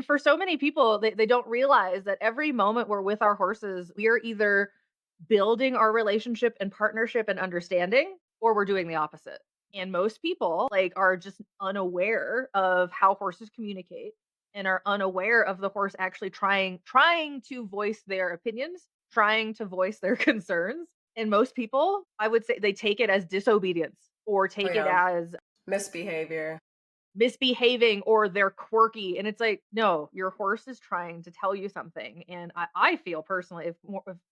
for so many people, they don't realize that every moment we're with our horses, we are either building our relationship and partnership and understanding, or we're doing the opposite. And most people like are just unaware of how horses communicate and are unaware of the horse actually trying to voice their opinions, trying to voice their concerns. And most people, I would say they take it as disobedience or Oh take it yeah. as Misbehavior. misbehaving or they're quirky. And it's like, no, your horse is trying to tell you something. And I feel personally, if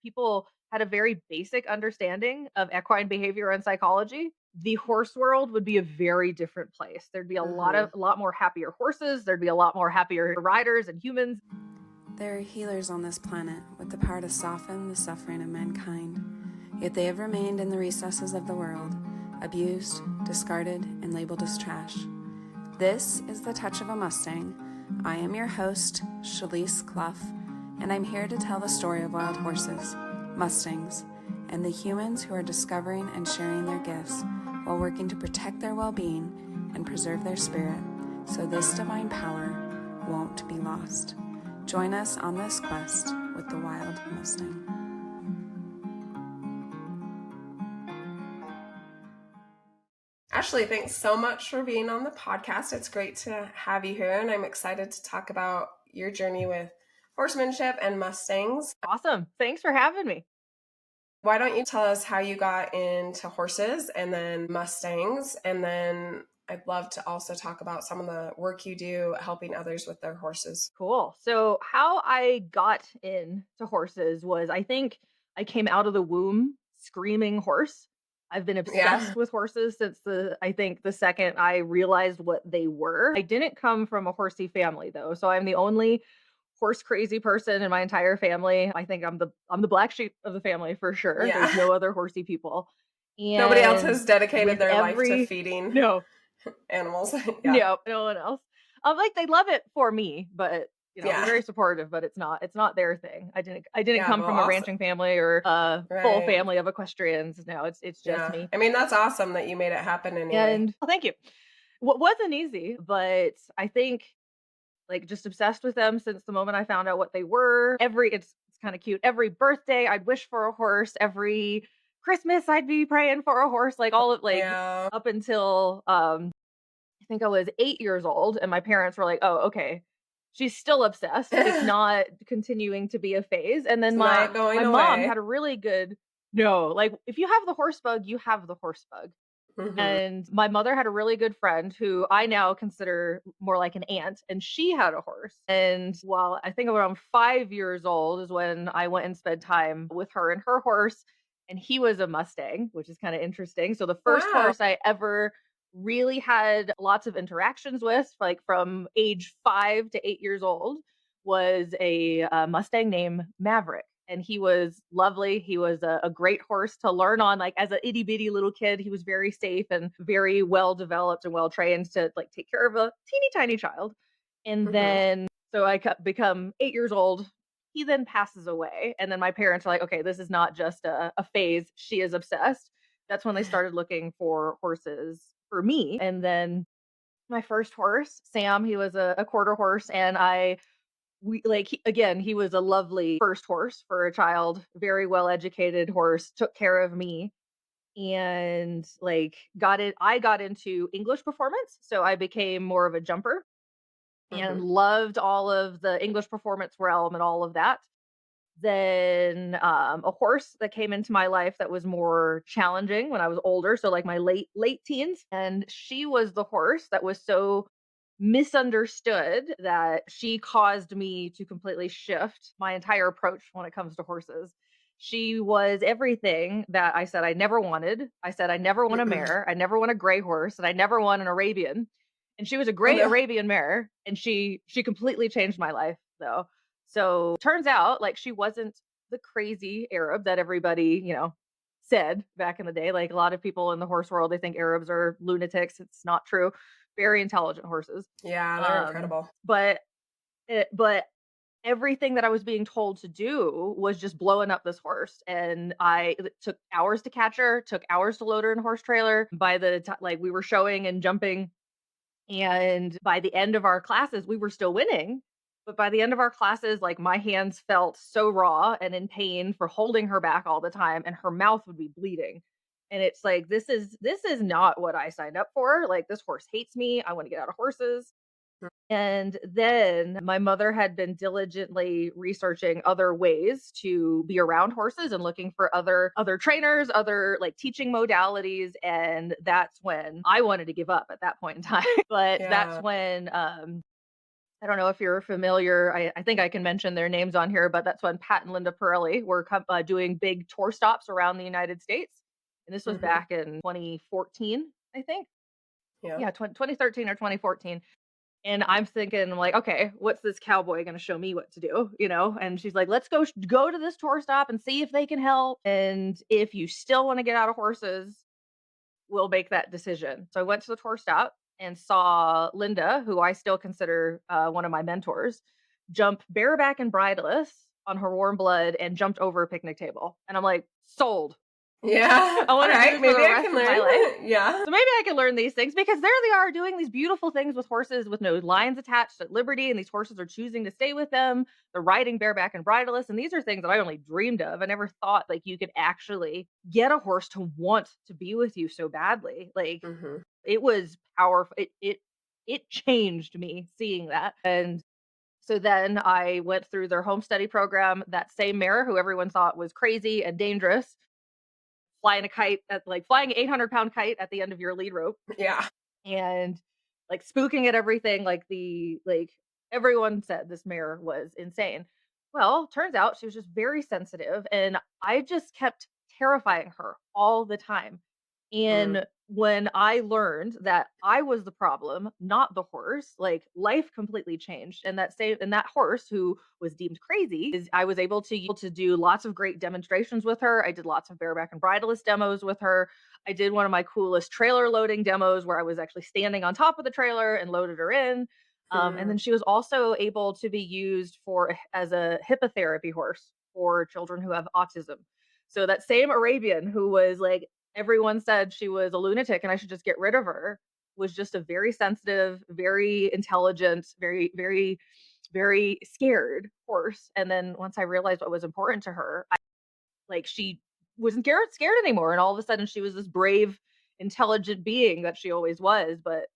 people had a very basic understanding of equine behavior and psychology, the horse world would be a very different place. There'd be Hmm. a lot more happier horses. There'd be a lot more happier riders and humans. There are healers on this planet with the power to soften the suffering of mankind, yet they have remained in the recesses of the world, abused, discarded, and labeled as trash. This is The Touch of a Mustang. I am your host, Shalise Clough, and I'm here to tell the story of wild horses, Mustangs, and the humans who are discovering and sharing their gifts while working to protect their well-being and preserve their spirit so this divine power won't be lost. Join us on this quest with the Wild Mustang. Ashley, thanks so much for being on the podcast. It's great to have you here, and I'm excited to talk about your journey with horsemanship and Mustangs. Awesome. Thanks for having me. Why don't you tell us how you got into horses and then Mustangs, and then I'd love to also talk about some of the work you do helping others with their horses. Cool. So how I got into horses was I think I came out of the womb screaming horse. I've been Yeah. obsessed with horses since I think the second I realized what they were. I didn't come from a horsey family though. So I'm the only horse crazy person in my entire family. I think I'm the black sheep of the family for sure. There's Yeah. no other horsey people. Nobody else And has dedicated with their life to every feeding no, animals. Yeah. no, no one else. Like they love it for me, but they're Yeah. very supportive, but it's not their thing. I didn't Yeah. come Well, from a awesome. ranching family or a full Right. family of equestrians. No, it's just Yeah. me. I mean, that's awesome that you made it happen anyway. And thank you. What wasn't easy, but I think like just obsessed with them since the moment I found out what they were. It's kind of cute. Every birthday I'd wish for a horse. Every Christmas I'd be praying for a horse. Like all of like Yeah. up until I think I was 8 years old, and my parents were like, "Oh, okay. She's still obsessed. It's It's not continuing to be a phase." And then my not going my mom had away. a really good no, like if you have the horse bug, you have the horse bug. Hmm. And my mother had a really good friend who I now consider more like an aunt, and she had a horse. And while I think around 5 years old is when I went and spent time with her and her horse, and he was a Mustang, which is kind of interesting. So the first Wow. horse I ever really had lots of interactions with, like from age 5 to 8 years old, was a Mustang named Maverick. And he was lovely. He was a great horse to learn on. Like as an itty bitty little kid, he was very safe and very well developed and well trained to like take care of a teeny tiny child. And Hmm. then so become 8 years old. He then passes away, and then my parents are like, okay, this is not just a phase. She is obsessed. That's when they started looking for horses for me. And then my first horse, Sam, he was a quarter horse, and again, he was a lovely first horse for a child, very well educated horse, took care of me, and like got it. I got into English performance, so I became more of a jumper and Hmm. loved all of the English performance realm and all of that. Then a horse that came into my life that was more challenging when I was older, so like my late teens, and she was the horse that was so misunderstood that she caused me to completely shift my entire approach when it comes to horses. She was everything that I said I never wanted. I said I never want a mare, I never want a gray horse, and I never want an Arabian. And she was a Oh great no. Arabian mare, and she completely changed my life though. So turns out like she wasn't the crazy Arab that everybody, said back in the day. Like a lot of people in the horse world, they think Arabs are lunatics. It's not true. Very intelligent horses. Yeah, they're Um, incredible. but everything that I was being told to do was just blowing up this horse. And it took hours to catch her, took hours to load her in a horse trailer. By the time like we were showing and jumping, and by the end of our classes, we were still winning. But by the end of our classes, like my hands felt so raw and in pain for holding her back all the time, and her mouth would be bleeding. And it's like, this is not what I signed up for. Like, this horse hates me. I want to get out of horses. And then my mother had been diligently researching other ways to be around horses and looking for other trainers, other like teaching modalities, and that's when I wanted to give up at that point in time. But that's Yeah. when I don't know if you're familiar. I think I can mention their names on here, but that's when Pat and Linda Pirelli were doing big tour stops around the United States. And this was Hmm. back in 2014, I think. Yeah. Yeah, 2013 or 2014. And I'm thinking, like, okay, what's this cowboy going to show me what to do? And she's like, let's go to this tour stop and see if they can help. And if you still want to get out of horses, we'll make that decision. So I went to the tour stop and saw Linda, who I still consider one of my mentors, jump bareback and bridleless on her warm blood and jumped over a picnic table. And I'm like, sold. Yeah. I All want to do right. this for Maybe the I rest can of my life. learn. Yeah. So maybe I can learn these things because there they are doing these beautiful things with horses with no lines attached at liberty, and these horses are choosing to stay with them. They're riding bareback and bridleless, and these are things that I only dreamed of. I never thought like you could actually get a horse to want to be with you so badly. Like Hmm. it was powerful. It changed me seeing that. And so then I went through their home study program. That same mare who everyone thought was crazy and dangerous, flying an 800-pound kite at the end of your lead rope Yeah. and like spooking at everything. Everyone said this mare was insane. Well, turns out she was just very sensitive, and I just kept terrifying her all the time. Mm. And when I learned that I was the problem, not the horse, like life completely changed. And that horse who was deemed crazy is I was able to do lots of great demonstrations with her. I did lots of bareback and bridleless demos with her. I did one of my coolest trailer loading demos where I was actually standing on top of the trailer and loaded her in. And Hmm. then she was also able to be used as a hippotherapy horse for children who have autism. So that same Arabian who was like everyone said she was a lunatic and I should just get rid of her was just a very sensitive, very intelligent, very, very, very scared horse. And then once I realized what was important to her, she wasn't scared anymore. And all of a sudden she was this brave, intelligent being that she always was. But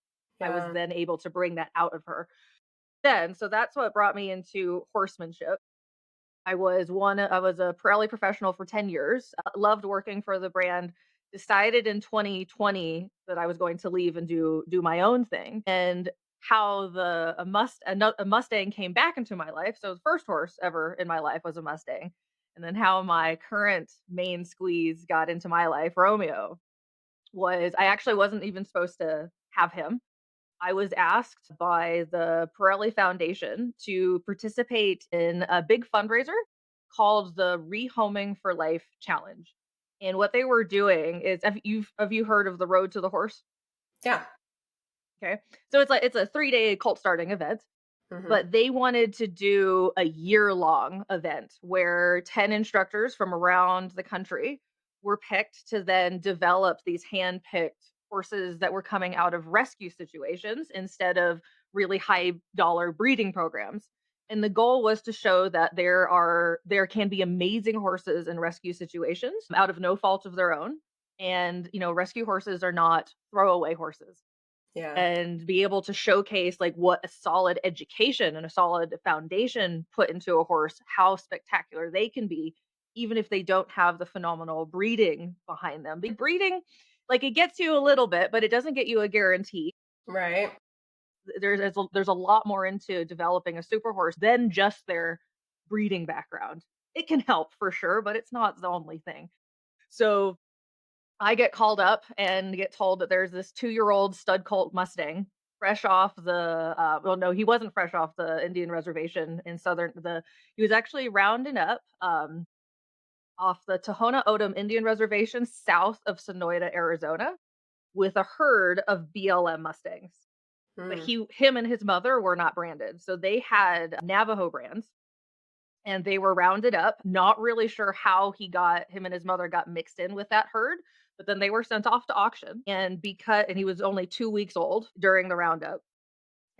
I was Yeah. then able to bring that out of her. So that's what brought me into horsemanship. I was a Pirelli professional for 10 years, loved working for the brand, decided in 2020 that I was going to leave and do my own thing. And how a Mustang came back into my life. So the first horse ever in my life was a Mustang. And then how my current main squeeze got into my life, Romeo, was I actually wasn't even supposed to have him. I was asked by the Pirelli Foundation to participate in a big fundraiser called the Rehoming for Life Challenge. And what they were doing is, have you heard of the Road to the Horse? Yeah. Okay, so it's a 3-day cult starting event, Hmm. but they wanted to do a year-long event where 10 instructors from around the country were picked to then develop these hand-picked horses that were coming out of rescue situations instead of really high dollar breeding programs. And the goal was to show that there can be amazing horses in rescue situations out of no fault of their own. And rescue horses are not throwaway horses, Yeah. and be able to showcase like what a solid education and a solid foundation put into a horse, how spectacular they can be, even if they don't have the phenomenal breeding behind them. The breeding, like it gets you a little bit, but it doesn't get you a guarantee. Right. There's a lot more into developing a super horse than just their breeding background. It can help for sure, but it's not the only thing. So I get called up and get told that there's this 2-year-old stud colt Mustang fresh off well, no, he wasn't fresh off the Indian reservation in he was actually rounding up off the Tohono O'odham Indian reservation south of Sonoyta, Arizona, with a herd of BLM Mustangs. But Mm. him and his mother were not branded, so they had Navajo brands, and they were rounded up. Not really sure how him and his mother got mixed in with that herd, but then they were sent off to auction. And he was only 2 weeks old during the roundup.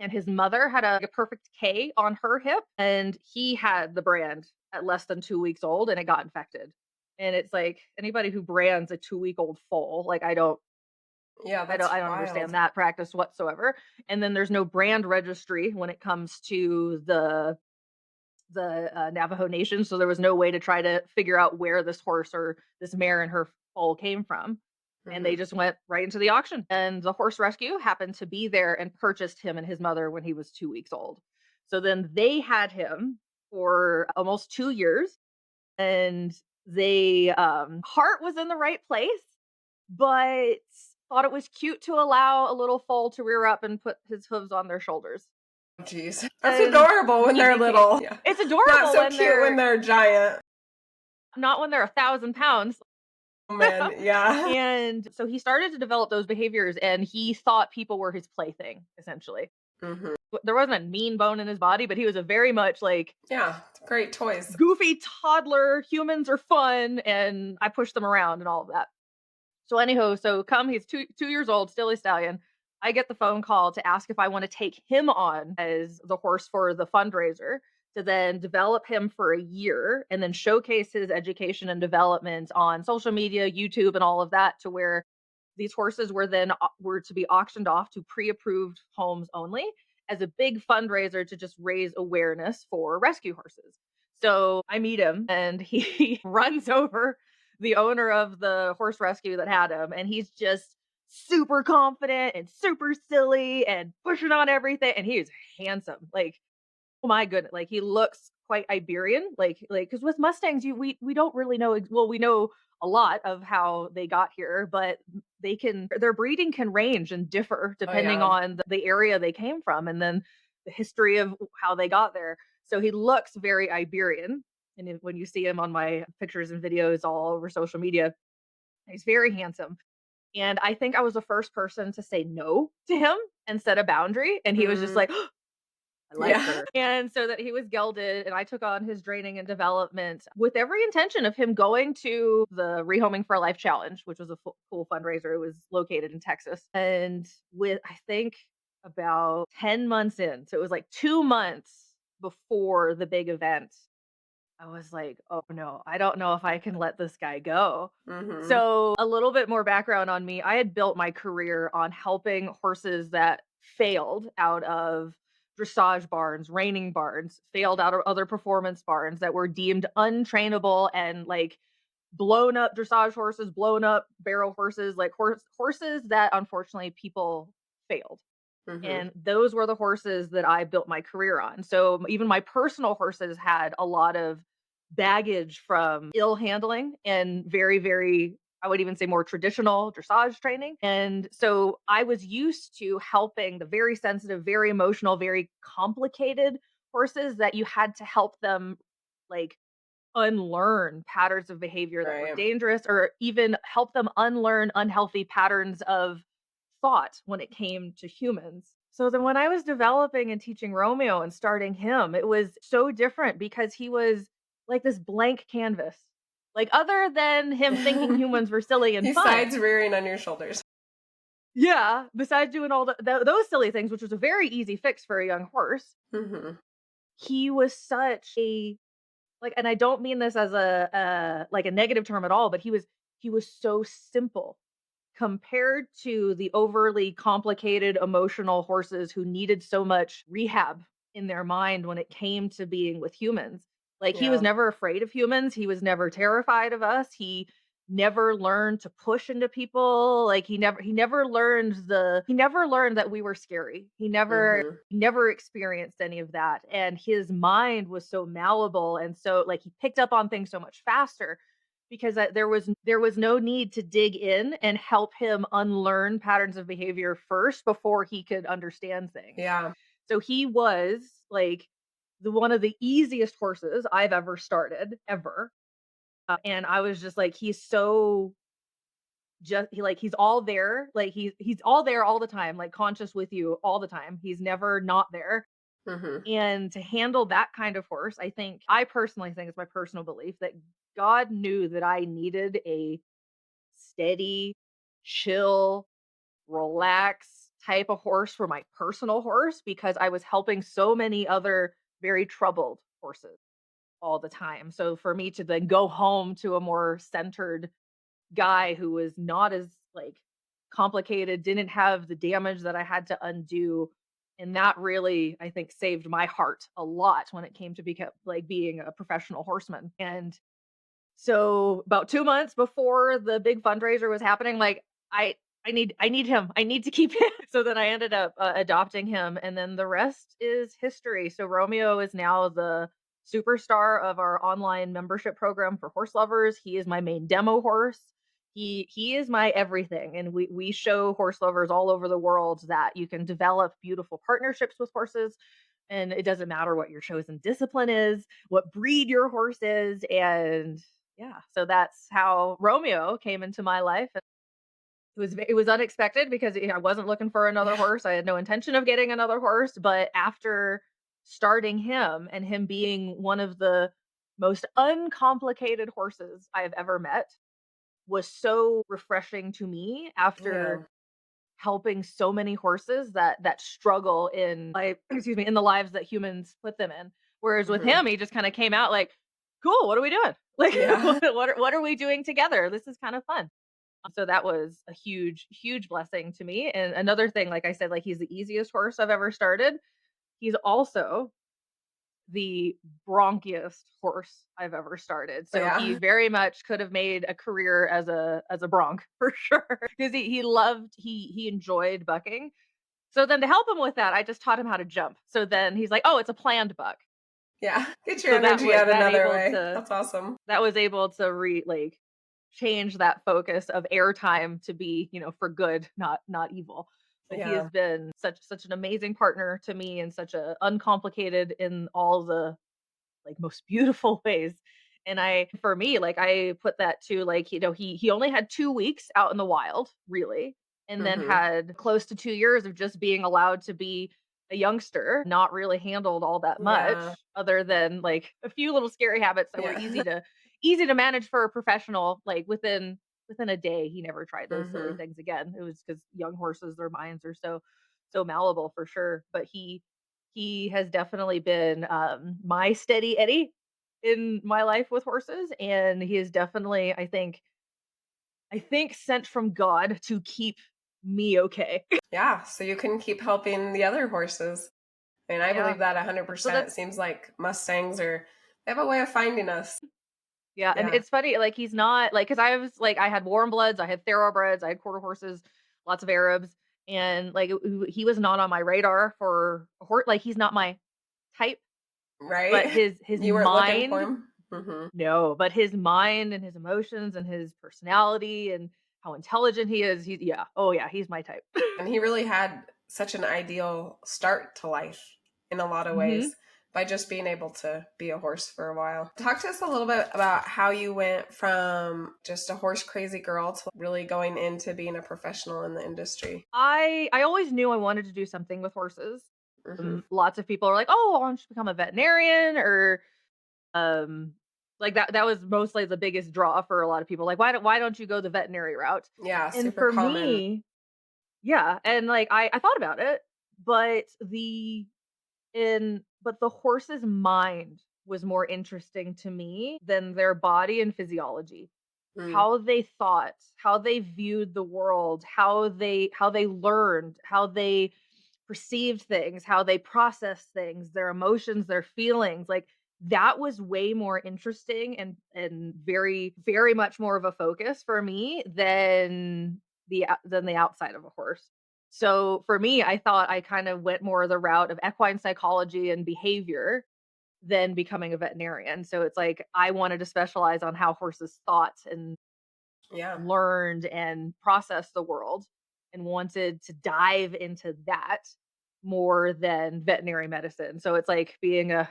and his mother had a perfect K on her hip, and he had the brand at less than 2 weeks old, and it got infected. And it's like anybody who brands a 2-week-old foal, like Yeah, I don't that's I don't understand wild. that practice whatsoever. And then there's no brand registry when it comes to the Navajo Nation, so there was no way to try to figure out where this horse or this mare and her foal came from. And they Mhm. just went right into the auction. And the horse rescue happened to be there and purchased him and his mother when he was 2 weeks old. So then they had him for almost 2 years, and they heart was in the right place, but thought it was cute to allow a little foal to rear up and put his hooves on their shoulders. Jeez. That's And adorable when he they're became little. Yeah. it's Not adorable so when cute when they're they're giant. not when they're 1,000 pounds. Oh, man, yeah. And so he started to develop those behaviors, and he thought people were his plaything, essentially. Mhm. There wasn't a mean bone in his body, but he was a very much like Yeah, great toys. goofy toddler. Humans are fun, and I push them around and all of that. So anyhow, so come he's 2 years old, still a stallion. I get the phone call to ask if I want to take him on as the horse for the fundraiser, to then develop him for a year and then showcase his education and development on social media, YouTube, and all of that, to where these horses were then were to be auctioned off to pre-approved homes only, as a big fundraiser to just raise awareness for rescue horses. So I meet him, and he runs over the owner of the horse rescue that had him, and he's just super confident and super silly and pushing on everything, and he is handsome. Like, oh my goodness, like, he looks quite Iberian, because with Mustangs, we don't really know well, we know a lot of how they got here, but their breeding can range and differ Oh, depending yeah. on the area they came from, and then the history of how they got there. So he looks very Iberian, and when you see him on my pictures and videos all over social media, he's very handsome. And I think I was the first person to say no to him and set a boundary, and he was just Mm, like, I like yeah. her. And so that he was gelded, and I took on his training and development with every intention of him going to the Rehoming for Life Challenge, which was a cool fundraiser. It was located in Texas. And with, I think, about 10 months in, so it was like 2 months before the big event, I was like, oh no, I don't know if I can let this guy go. Mhm. So, a little bit more background on me. I had built my career on helping horses that failed out of dressage barns, reining barns, failed out of other performance barns that were deemed untrainable, and like blown up dressage horses, blown up barrel horses, like horses that unfortunately people failed. Mhm. And those were the horses that I built my career on. So even my personal horses had a lot of baggage from ill handling and very, very, I would even say more traditional dressage training. And so I was used to helping the very sensitive, very emotional, very complicated horses that you had to help them like unlearn patterns of behavior that were Right. dangerous, or even help them unlearn unhealthy patterns of thought when it came to humans. So then when I was developing and teaching Romeo and starting him, it was so different because he was like this blank canvas. Like, other than him thinking humans were silly and Besides fun, rearing on your shoulders. yeah, besides doing all those silly things, which was a very easy fix for a young horse, Mhm. he was such a like, and I don't mean this as like a negative term at all, but he was so simple compared to the overly complicated emotional horses who needed so much rehab in their mind when it came to being with humans. Like, he was Yeah. never afraid of humans, he was never terrified of us, he never learned to push into people, like he never learned that we were scary. Mhm. He never experienced any of that, and his mind was so malleable, and so like he picked up on things so much faster because there was no need to dig in and help him unlearn patterns of behavior first before he could understand things. Yeah. So he was like the one of the easiest horses I've ever started ever. And I was just like, he's so he's all there, like he's all there all the time, like conscious with you all the time. He's never not there. Mhm. And to handle that kind of horse, I personally think, it's my personal belief that God knew that I needed a steady, chill, relaxed, type of horse for my personal horse because I was helping so many other very troubled horses all the time. So for me to then go home to a more centered guy who was not as like complicated, didn't have the damage that I had to undo. And that really, I think, saved my heart a lot when it came to being a professional horseman. And so about 2 months before the big fundraiser was happening, like, I need him. I need to keep him. So then I ended up, adopting him, and then the rest is history. So Romeo is now the superstar of our online membership program for horse lovers. He is my main demo horse. He is my everything, and we show horse lovers all over the world that you can develop beautiful partnerships with horses, and it doesn't matter what your chosen discipline is, what breed your horse is, and yeah, so that's how Romeo came into my life. It was unexpected because I wasn't looking for another Yeah. horse. I had no intention of getting another horse, but after starting him and him being one of the most uncomplicated horses I've ever met was so refreshing to me Yeah. after helping so many horses that struggle in like excuse me in the lives that humans put them in. Whereas with Mhm. him, he just kind of came out like, "Cool, what are we doing? Like, Yeah. what are we doing together? This is kind of fun." So that was a huge, huge blessing to me. And another thing, like I said, like he's the easiest horse I've ever started. He's also the bronchiest horse I've ever started. So he Yeah. very much could have made a career as a bronc for sure because he enjoyed bucking. So then to help him with that, I just taught him how to jump. So then he's like, "Oh, it's a planned buck." Yeah. Get your So that energy was out that another able way. to That's awesome. that was able to change that focus of airtime to be, for good, not evil. But he has Yeah. been such an amazing partner to me and such a uncomplicated in all the like most beautiful ways. And for me, like I put that to like, he only had 2 weeks out in the wild, really, and then Mhm. had close to 2 years of just being allowed to be a youngster, not really handled all that much Yeah. other than like a few little scary habits that were Yeah. easy to manage for a professional. Like within a day, he never tried those silly Mhm. things again. It was because young horses, their minds are so malleable for sure. But he has definitely been, my steady Eddie in my life with horses, and he is definitely, I think sent from God to keep me okay. Yeah. So you can keep helping the other horses. I mean, I Yeah. believe that So 100%. that It seems like Mustangs they have a way of finding us. yeah, and Yeah. it's funny, like, he's not like, because I was like, I had warm bloods, I had thoroughbreds, I had quarter horses, lots of Arabs, and, like, he was not on my radar for a horse. Like, he's not my type, but Right? his You weren't looking for mind. them. Mhm. No, but his mind and his emotions and his personality and how intelligent he is, yeah. Oh, yeah, he's my type. And he really had such an ideal start to life in a lot of Mhm. ways by just being able to be a horse for a while. Talk to us a little bit about how you went from just a horse crazy girl to really going into being a professional in the industry. I always knew I wanted to do something with horses. Hmm. Lots of people are like, "Oh, why don't you become a veterinarian?" Or, um, like, that was mostly the biggest draw for a lot of people, like, "Why don't you go the veterinary route?" Yeah, And super for common. me, yeah, and, like, I thought about it, but the horse's mind was more interesting to me than their body and physiology. Mm. How they thought, how they viewed the world, how they learned, how they perceived things, how they processed things, their emotions, their feelings, like, that was way more interesting and very, very much more of a focus for me than the outside of a horse. So, for me, I thought I kind of went more the route of equine psychology and behavior than becoming a veterinarian. So, it's like I wanted to specialize on how horses thought and Yeah. learned and processed the world and wanted to dive into that more than veterinary medicine. So it's like being a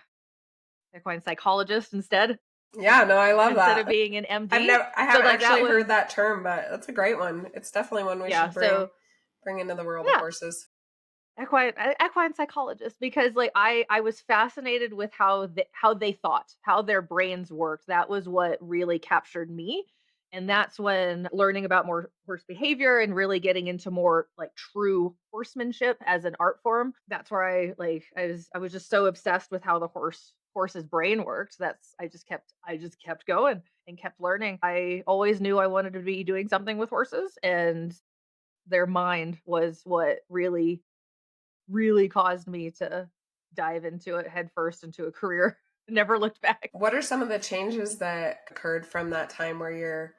equine psychologist Yeah, no, I love instead of that. being an MD. I So haven't like that actually was heard that term, but that's a great one. It's definitely one we yeah, should so bring into the world of yeah, horses. equine psychologist because like I was fascinated with how they thought, how their brains worked. That was what really captured me. And that's when learning about more horse behavior and really getting into more like true horsemanship as an art form. That's where I was just so obsessed with how the horse's brain worked. I just kept going and kept learning. I always knew I wanted to be doing something with horses, and their mind was what really really caused me to dive into it head first into a career. Never looked back. What are some of the changes that occurred from that time where you're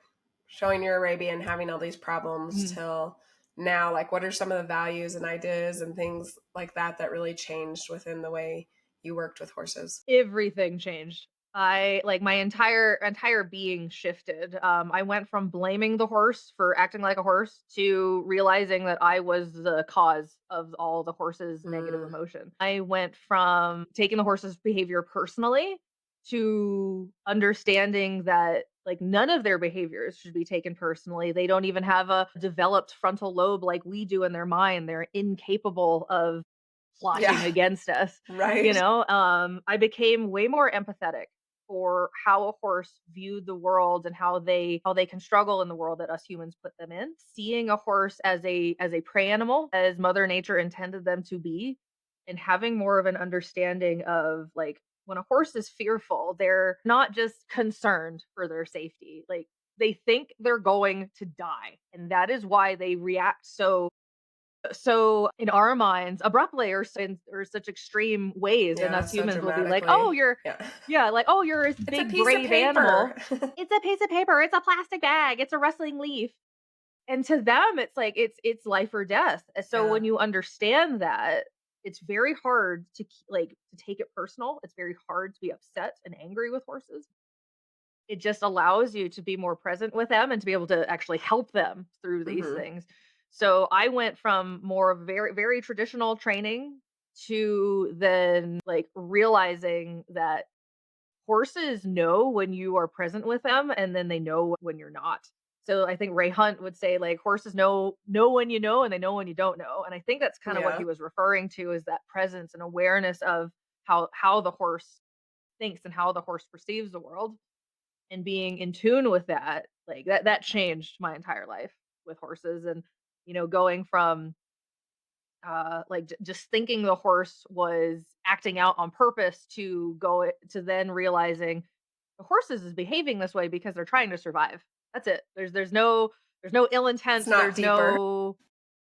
showing your Arabian, having all these problems Mhm. till now? Like, what are some of the values and ideas and things like that that really changed within the way you worked with horses? Everything changed. I like my entire being shifted. I went from blaming the horse for acting like a horse to realizing that I was the cause of all the horse's negative Mm, emotion. I went from taking the horse's behavior personally to understanding that like none of their behaviors should be taken personally. They don't even have a developed frontal lobe like we do in their mind. They're incapable of plotting yeah, against us. right. I became way more empathetic for how a horse viewed the world and how they can struggle in the world that us humans put them in. Seeing a horse as a prey animal, as Mother Nature intended them to be, and having more of an understanding of like when a horse is fearful, they're not just concerned for their safety. Like they think they're going to die. And that is why they react so in our minds abruptly or such extreme ways, and Yeah, us so humans will be like, oh, dramatically. you're Yeah. yeah, like, oh, you're this It's a big piece of brave paper. animal. It's a piece of paper, it's a plastic bag, it's a rustling leaf. And to them it's like it's life or death. So Yeah. when you understand that, it's very hard to take it personal. It's very hard to be upset and angry with horses. It just allows you to be more present with them and to be able to actually help them through these Hmm. things. So I went from more of very, very traditional training to then like realizing that horses know when you are present with them and then they know when you're not. So I think Ray Hunt would say like horses know when you know and they know when you don't know. And I think that's kind of what he Yeah. was referring to is that presence and awareness of how the horse thinks and how the horse perceives the world and being in tune with that, like, that changed my entire life with horses and, going from, just thinking the horse was acting out on purpose to then realizing the horses is behaving this way because they're trying to survive. That's it. There's no ill It's intent, not there's deeper.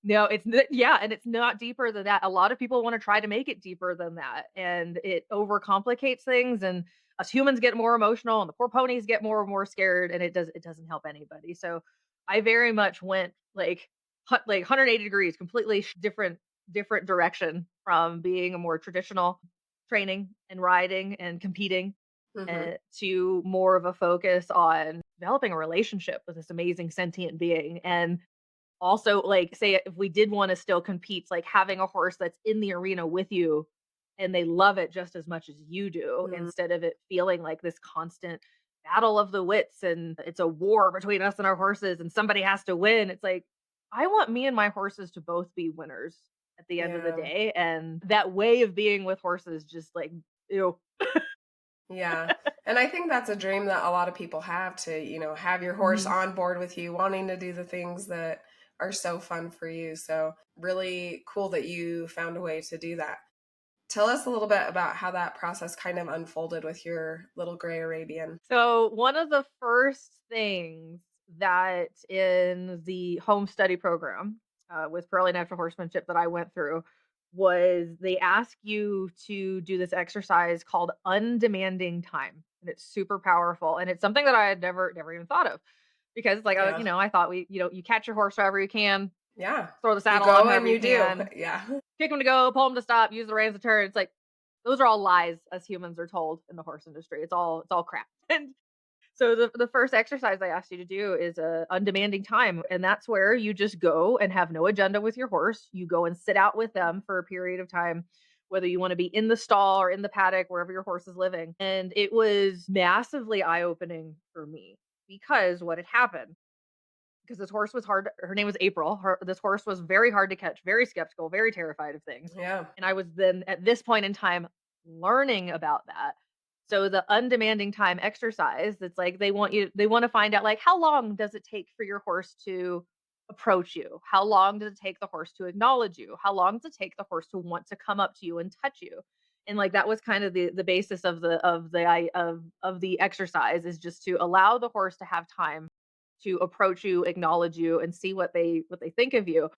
no, yeah, and it's not deeper than that. A lot of people wanna try to make it deeper than that, and it overcomplicates things, and us humans get more emotional, and the poor ponies get more and more scared, and it doesn't help anybody. So, I very much went, like 180 degrees, completely different direction from being a more traditional training and riding and competing, Hmm. to more of a focus on developing a relationship with this amazing sentient being, and also, like, say if we did wanna still compete, like, having a horse that's in the arena with you, and they love it just as much as you do, Mm, instead of it feeling like this constant battle of the wits, and it's a war between us and our horses, and somebody has to win. It's like, I want me and my horses to both be winners at the end of the yeah. day, and that way of being with horses just, like, ew. Yeah. And I think that's a dream that a lot of people have to, have your horse Mhm. on board with you, wanting to do the things that are so fun for you. So, really cool that you found a way to do that. Tell us a little bit about how that process kind of unfolded with your little gray Arabian. So, one of the first things that in the home study program with Pearly Natural Horsemanship that I went through was they ask you to do this exercise called undemanding time. And it's super powerful. And it's something that I had never even thought of because, like, Yeah. I thought you catch your horse however you can, Yeah. throw the You saddle on go however and you you do. can, Yeah. kick him to go, pull him to stop, use the reins to turn. It's like, those are all lies as humans are told in the horse industry. It's all crap. And so the first exercise I asked you to do is a undemanding time, and that's where you just go and have no agenda with your horse. You go and sit out with them for a period of time, whether you want to be in the stall or in the paddock, wherever your horse is living. And it was massively eye-opening for me because what had happened, because this horse was hard. Her name was April. This horse was very hard to catch, very skeptical, very terrified of things. Yeah. And I was then at this point in time learning about that. So the undemanding time exercise, it's like they want to find out like how long does it take for your horse to approach you? How long does it take the horse to acknowledge you? How long does it take the horse to want to come up to you and touch you? And like that was kind of the basis of the exercise, is just to allow the horse to have time to approach you, acknowledge you, and see what they think of you.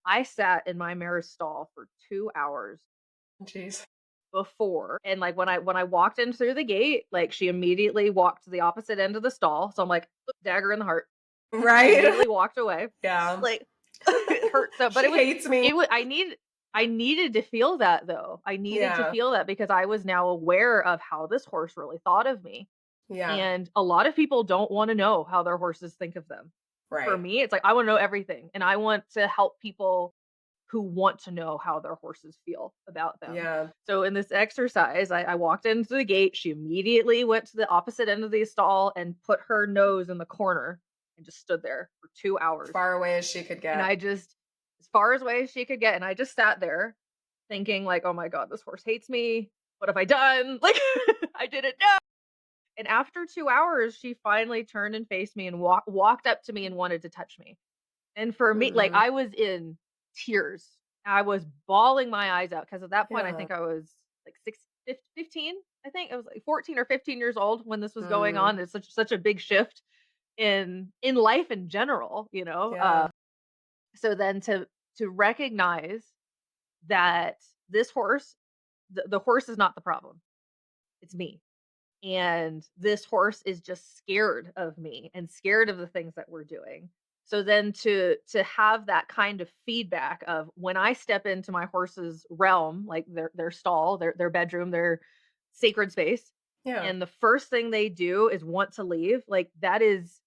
I sat in my mare's stall for 2 hours Jeez. before, and, like, when I walked in through the gate, like, she immediately walked to the opposite end of the stall, so I'm like, "Oop, dagger in the heart." Right? Immediately walked away. Yeah. Like, it hurt so, but She hates me. I needed to feel that, though. I needed to Yeah. feel that because I was now aware of how this horse really thought of me, Yeah. and a lot of people don't wanna know how their horses think of them. For Right. me, it's like, I wanna know everything, and I want to help people who want to know how their horses feel about them. Yeah. So in this exercise, I walked into the gate. She immediately went to the opposite end of the stall and put her nose in the corner and just stood there for 2 hours. Far away as she could And get. I just, as far away as she could get, and I just sat there thinking like, oh my God, this horse hates me. What have I done? Like, I didn't know. And after 2 hours, she finally turned and faced me and walked up to me and wanted to touch me. And for me, like, Mhm. I was in tears. I was bawling my eyes out because at that point, I Yeah. think I was like 15, I think. I was like 14 or 15 years old when this was going Mm. on. It's such a big shift in life in general, you know? Yeah. So then to recognize that this horse, the horse is not the problem. It's me. And this horse is just scared of me and scared of the things that we're doing. So then to have that kind of feedback of when I step into my horse's realm, like their stall, their bedroom, their sacred space, Yeah. and the first thing they do is want to leave, like that is,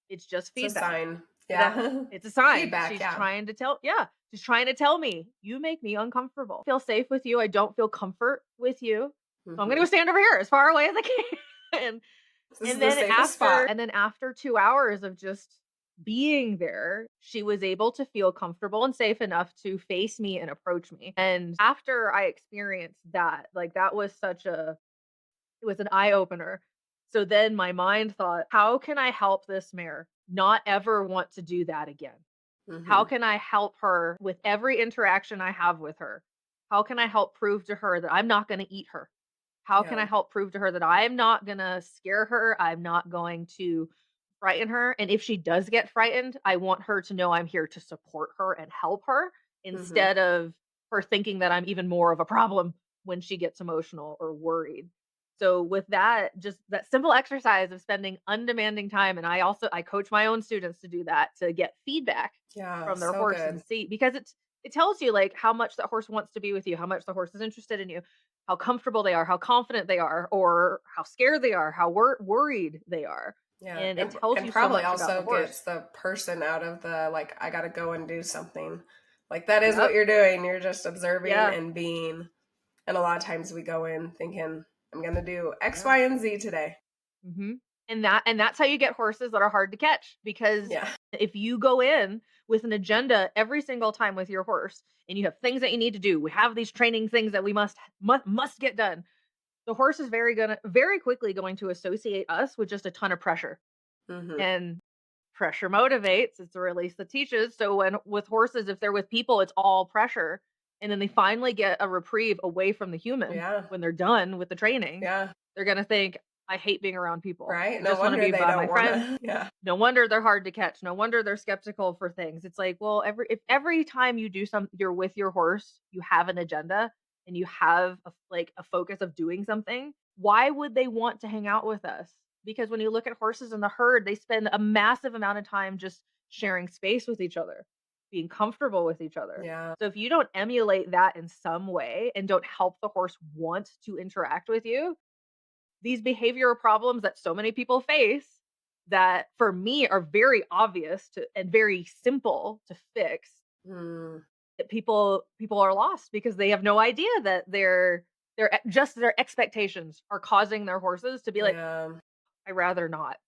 it's just It's a feedback. sign. That Yeah. it's a sign. Feedback, yeah. She's trying to tell me, "You make me uncomfortable. I feel safe with you. I don't feel comfort with you. So I'm gonna go Mhm. stand over here as far away as I can." And This is the safest spot. after 2 hours of just being there, she was able to feel comfortable and safe enough to face me and approach me. And after I experienced that, like, that was such a it was an eye opener. So then my mind thought, "How can I help this mare not ever want to do that again? How Mhm. can I help her with every interaction I have with her? How can I help prove to her that I'm not gonna eat her? How can Yeah. I help prove to her that I'm not gonna scare her? I'm not going to frighten her. And if she does get frightened, I want her to know I'm here to support her and help her Mhm. instead of her thinking that I'm even more of a problem when she gets emotional or worried." So with that, just that simple exercise of spending undemanding time, and I coach my own students to do that, to get feedback Yeah, from their so horse and good. see, because it tells you like how much that horse wants to be with you, how much the horse is interested in you, how comfortable they are, how confident they are, or how scared they are, how worried they are. Yeah, And it and tells and you so probably much about the also horse. gets the person out of the, like, "I gotta go and do something." Like, that is what Yep. you're doing, you're just observing Yeah. and being, and a lot of times we go in thinking, "I'm gonna do X, Yeah. Y, and Z today." And that's how you get horses that are hard to catch, because Yeah. if you go in with an agenda every single time with your horse and you have things that you need to do, we have these training things that we must get done. The horse is very quickly going to associate us with just a ton of pressure. Mhm. And pressure motivates, it's a release that teaches. So when with horses, if they're with people, it's all pressure. And then they finally get a reprieve away from the human Yeah. when they're done with the training. Yeah. They're gonna think, I hate being around people. Right? I No just want to wonder be they by my don't friends. wanna Yeah. No wonder they're hard to catch. No wonder they're skeptical for things. It's like, well, every time you do something, you're with your horse, you have an agenda and you have a focus of doing something. Why would they want to hang out with us? Because when you look at horses in the herd, they spend a massive amount of time just sharing space with each other, being comfortable with each other. Yeah. So if you don't emulate that in some way and don't help the horse want to interact with you, these behavioral problems that so many people face, that for me are very obvious to and very simple to fix, Mm. that people are lost because they have no idea that just their expectations are causing their horses to be like, Yeah. I rather not.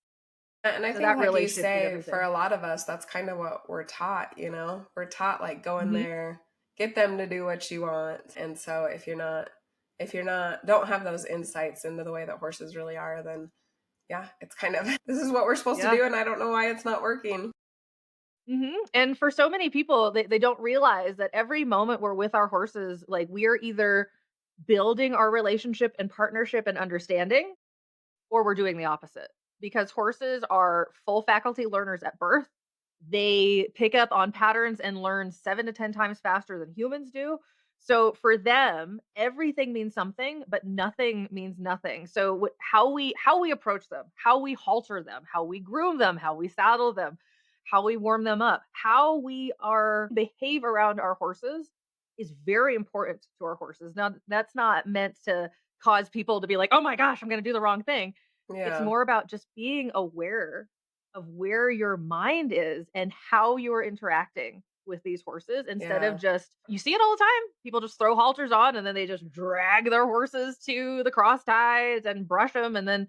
And I So think, that like really you shifted say, for everything. a lot of us, that's kind of what we're taught, you know? We're taught, like, go in Mhm. there, get them to do what you want. And so if you're not if you're not don't have those insights into the way that horses really are, then yeah, it's kind of this is what we're supposed to Yeah. do, and I don't know why it's not working. And for so many people, they don't realize that every moment we're with our horses, like we are either building our relationship and partnership and understanding, or we're doing the opposite. Because horses are full faculty learners at birth. They pick up on patterns and learn 7 to 10 times faster than humans do. So for them, everything means something, but nothing means nothing. So how we approach them, how we halter them, how we groom them, how we saddle them, how we warm them up, how we are behave around our horses is very important to our horses. Now, that's not meant to cause people to be like, "Oh my gosh, I'm going to do the wrong thing." It's Yeah. more about just being aware of where your mind is and how you're interacting with these horses instead of Yeah. just you see it all the time. People just throw halters on and then they just drag their horses to the cross ties and brush them and then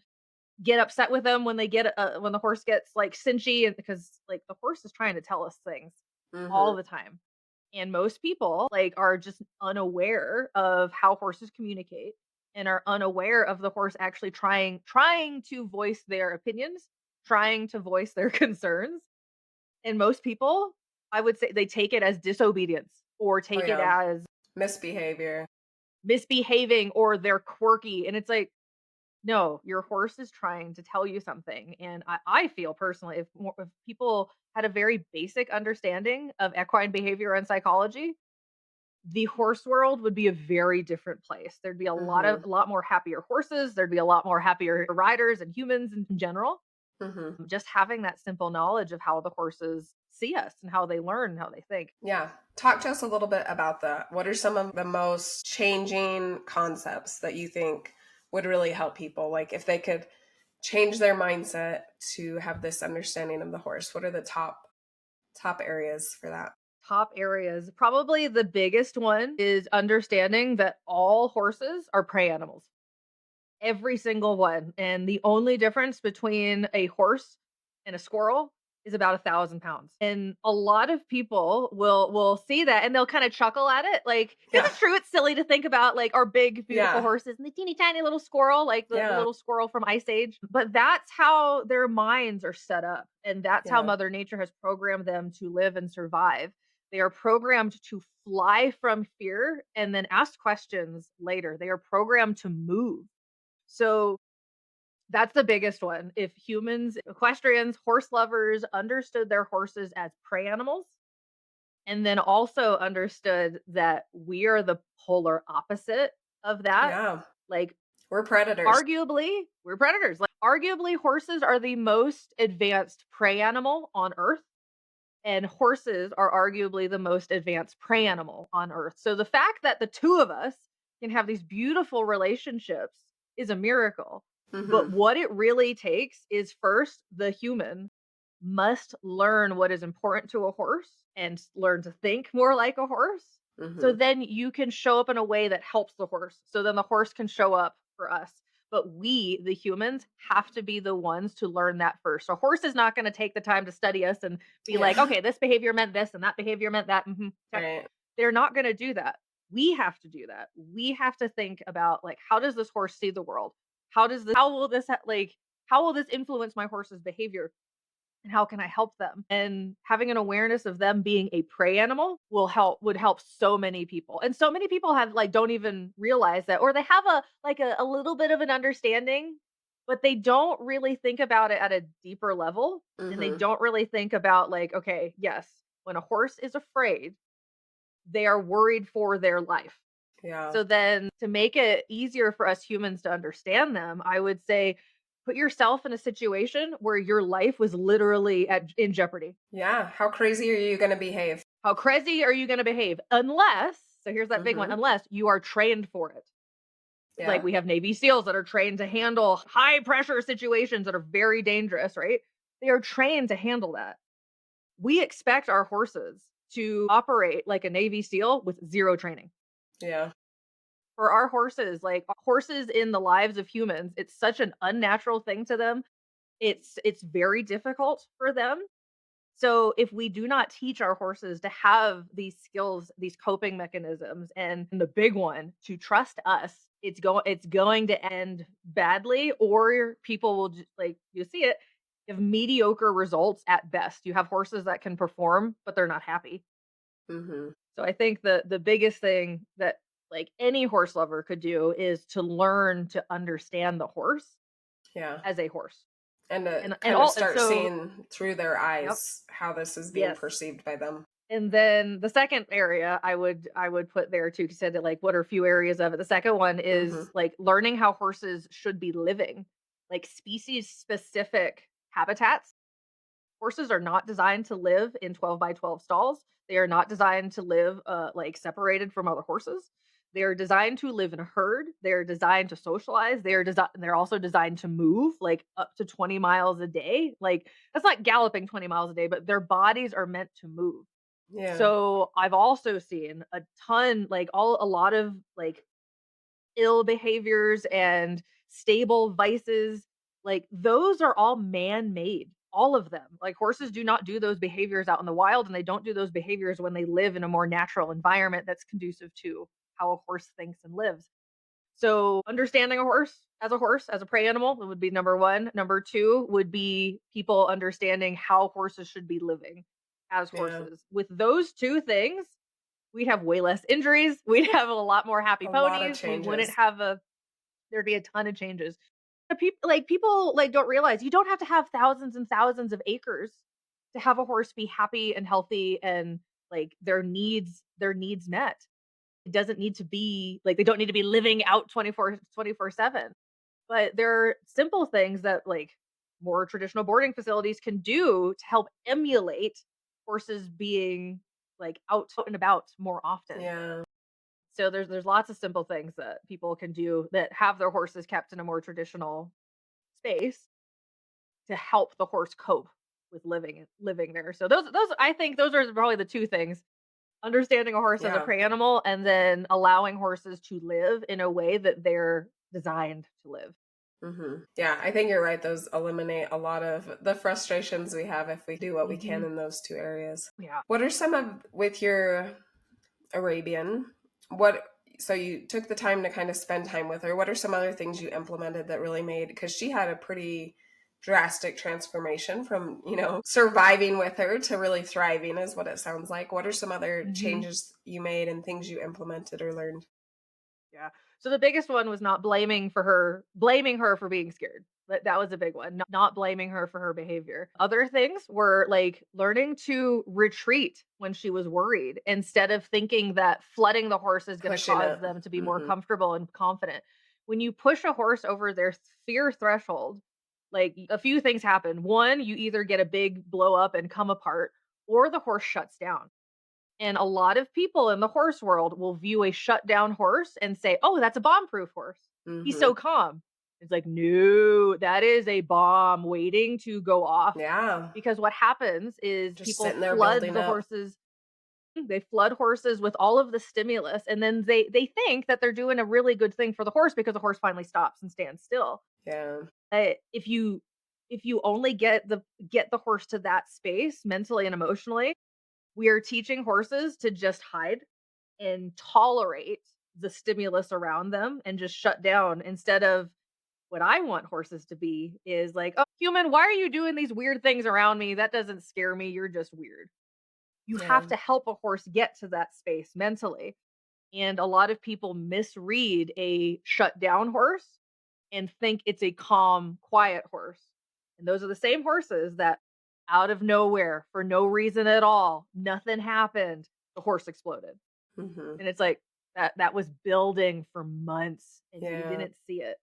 get upset with them when they get when the horse gets like cinchy and because like the horse is trying to tell us things all Mhm. the time. And most people like are just unaware of how horses communicate and are unaware of the horse actually trying to voice their opinions, trying to voice their concerns. And most people, I would say they take it as disobedience or Oh, take it yeah. as Misbehavior. misbehaving or they're quirky. And it's like, no, your horse is trying to tell you something. And I feel personally, if people had a very basic understanding of equine behavior and psychology, the horse world would be a very different place. There'd be Mhm. a lot more happier horses. There'd be a lot more happier riders and humans in general. Mhm. Just having that simple knowledge of how the horses see us and how they learn, how they think. Yeah. Talk to us a little bit about that. What are some of the most changing concepts that you think would really help people? Like if they could change their mindset to have this understanding of the horse, what are the top areas for that? Top areas. Probably the biggest one is understanding that all horses are prey animals. Every single one, and the only difference between a horse and a squirrel is about 1,000 pounds. And a lot of people will see that and they'll kind of chuckle at it, like because Yeah. it's true. It's silly to think about like our big, beautiful Yeah. horses and the teeny tiny little squirrel, like the Yeah. little squirrel from Ice Age. But that's how their minds are set up, and that's how Yeah. Mother Nature has programmed them to live and survive. They are programmed to fly from fear and then ask questions later. They are programmed to move. So that's the biggest one. If humans, equestrians, horse lovers understood their horses as prey animals and then also understood that we are the polar opposite of that, Yeah. like We're predators. arguably, we're predators. Like arguably horses are the most advanced prey animal on earth and horses are arguably the most advanced prey animal on earth. So the fact that the two of us can have these beautiful relationships is a miracle. But Mhm. what it really takes is first the human must learn what is important to a horse and learn to think more like a horse. So Mhm. then you can show up in a way that helps the horse. So then the horse can show up for us. But we, the humans, have to be the ones to learn that first. A horse is not going to take the time to study us and be like, Yeah. okay, this behavior meant this and that behavior meant that. Check. Right. They're not going to do that. We have to do that. We have to think about like, how does this horse see the world? How will this, how will this influence my horse's behavior? And how can I help them? And having an awareness of them being a prey animal would help so many people. And so many people have like don't even realize that or they have a little bit of an understanding, but they don't really think about it at a deeper level and they Mhm. don't really think about like okay, yes, when a horse is afraid, they are worried for their life. Yeah. So then to make it easier for us humans to understand them, I would say put yourself in a situation where your life was literally in jeopardy. Yeah. How crazy are you going to behave? How crazy are you going to behave? Unless, so here's that big one, Mhm. unless you are trained for it. Like Yeah. we have Navy SEALs that are trained to handle high pressure situations that are very dangerous, right? They are trained to handle that. We expect our horses to operate like a Navy SEAL with zero training. Yeah. For our horses, like horses in the lives of humans, it's such an unnatural thing to them. It's very difficult for them. So if we do not teach our horses to have these skills, these coping mechanisms, and the big one, to trust us it's going to end badly, or people will just like you see it give mediocre results at best. You have horses that can perform, but they're not happy. Mhm. So I think the biggest thing that like any horse lover could do is to learn to understand the horse Yeah. as a horse. And to And kind of all and start so seeing through their yep. eyes how this is being Yes. perceived by them. And then the second area I would put there too, 'cause you said that like what are a few areas of it. The second one is Mhm. like learning how horses should be living, like species specific habitats. Horses are not designed to live in 12 by 12 stalls. They are not designed to live like separated from other horses. They are designed to live in a herd. They are designed to socialize. They're also designed to move like up to 20 miles a day. Like that's not galloping 20 miles a day, but their bodies are meant to move. Yeah. So I've also seen a ton, like a lot of like ill behaviors and stable vices, like those are all man-made. All of them. Like horses do not do those behaviors out in the wild, and they don't do those behaviors when they live in a more natural environment that's conducive to how a horse thinks and lives. So understanding a horse, as a prey animal, that would be number one. Number two would be people understanding how horses should be living as Yeah. horses. With those two things, we'd have way less injuries. We'd have a lot more happy A lot of ponies. We wouldn't changes. have there'd be a ton of changes. The people don't realize you don't have to have thousands and thousands of acres to have a horse be happy and healthy and like their needs met. It doesn't need to be like they don't need to be living out 24/7. But there are simple things that like more traditional boarding facilities can do to help emulate horses being like out and about more often. Yeah. So there's lots of simple things that people can do that have their horses kept in a more traditional space to help the horse cope with living there. So those I think those are probably the two things. Understanding a horse as a Yeah. prey animal and then allowing horses to live in a way that they're designed to live. Yeah, I think you're right. Those eliminate a lot of the frustrations we have if we do what we can Mhm. in those two areas. Yeah. What are some of with your Arabian? What so you took the time to kind of spend time with her. What are some other things you implemented that really made because she had a pretty drastic transformation from, surviving with her to really thriving is what it sounds like. What are some other Mhm. changes you made and things you implemented or learned? Yeah. So the biggest one was not blaming her for being scared. That was a big one. Not blaming her for her behavior. Other things were like learning to retreat when she was worried instead of thinking that flooding the horse is going to Pushing cause it. them to be more Mhm. comfortable and confident. When you push a horse over their fear threshold, like a few things happen. One, you either get a big blow up and come apart, or the horse shuts down. And a lot of people in the horse world will view a shut down horse and say, "Oh, that's a bomb-proof horse. He's Mhm. so calm." It's like, "No, that is a bomb waiting to go off." Yeah. Because what happens is Just people sitting there flood building the up. horses they flood horses with all of the stimulus, and then they think that they're doing a really good thing for the horse because the horse finally stops and stands still. Yeah. If you only get the horse to that space mentally and emotionally, we are teaching horses to just hide and tolerate the stimulus around them and just shut down instead of what I want horses to be is like, "Oh, human, why are you doing these weird things around me? That doesn't scare me. You're just weird." You Yeah. have to help a horse get to that space mentally. And a lot of people misread a shut down horse and think it's a calm, quiet horse. And those are the same horses that out of nowhere, for no reason at all, nothing happened, the horse exploded. Mhm. And it's like that was building for months and you Yeah. didn't see it.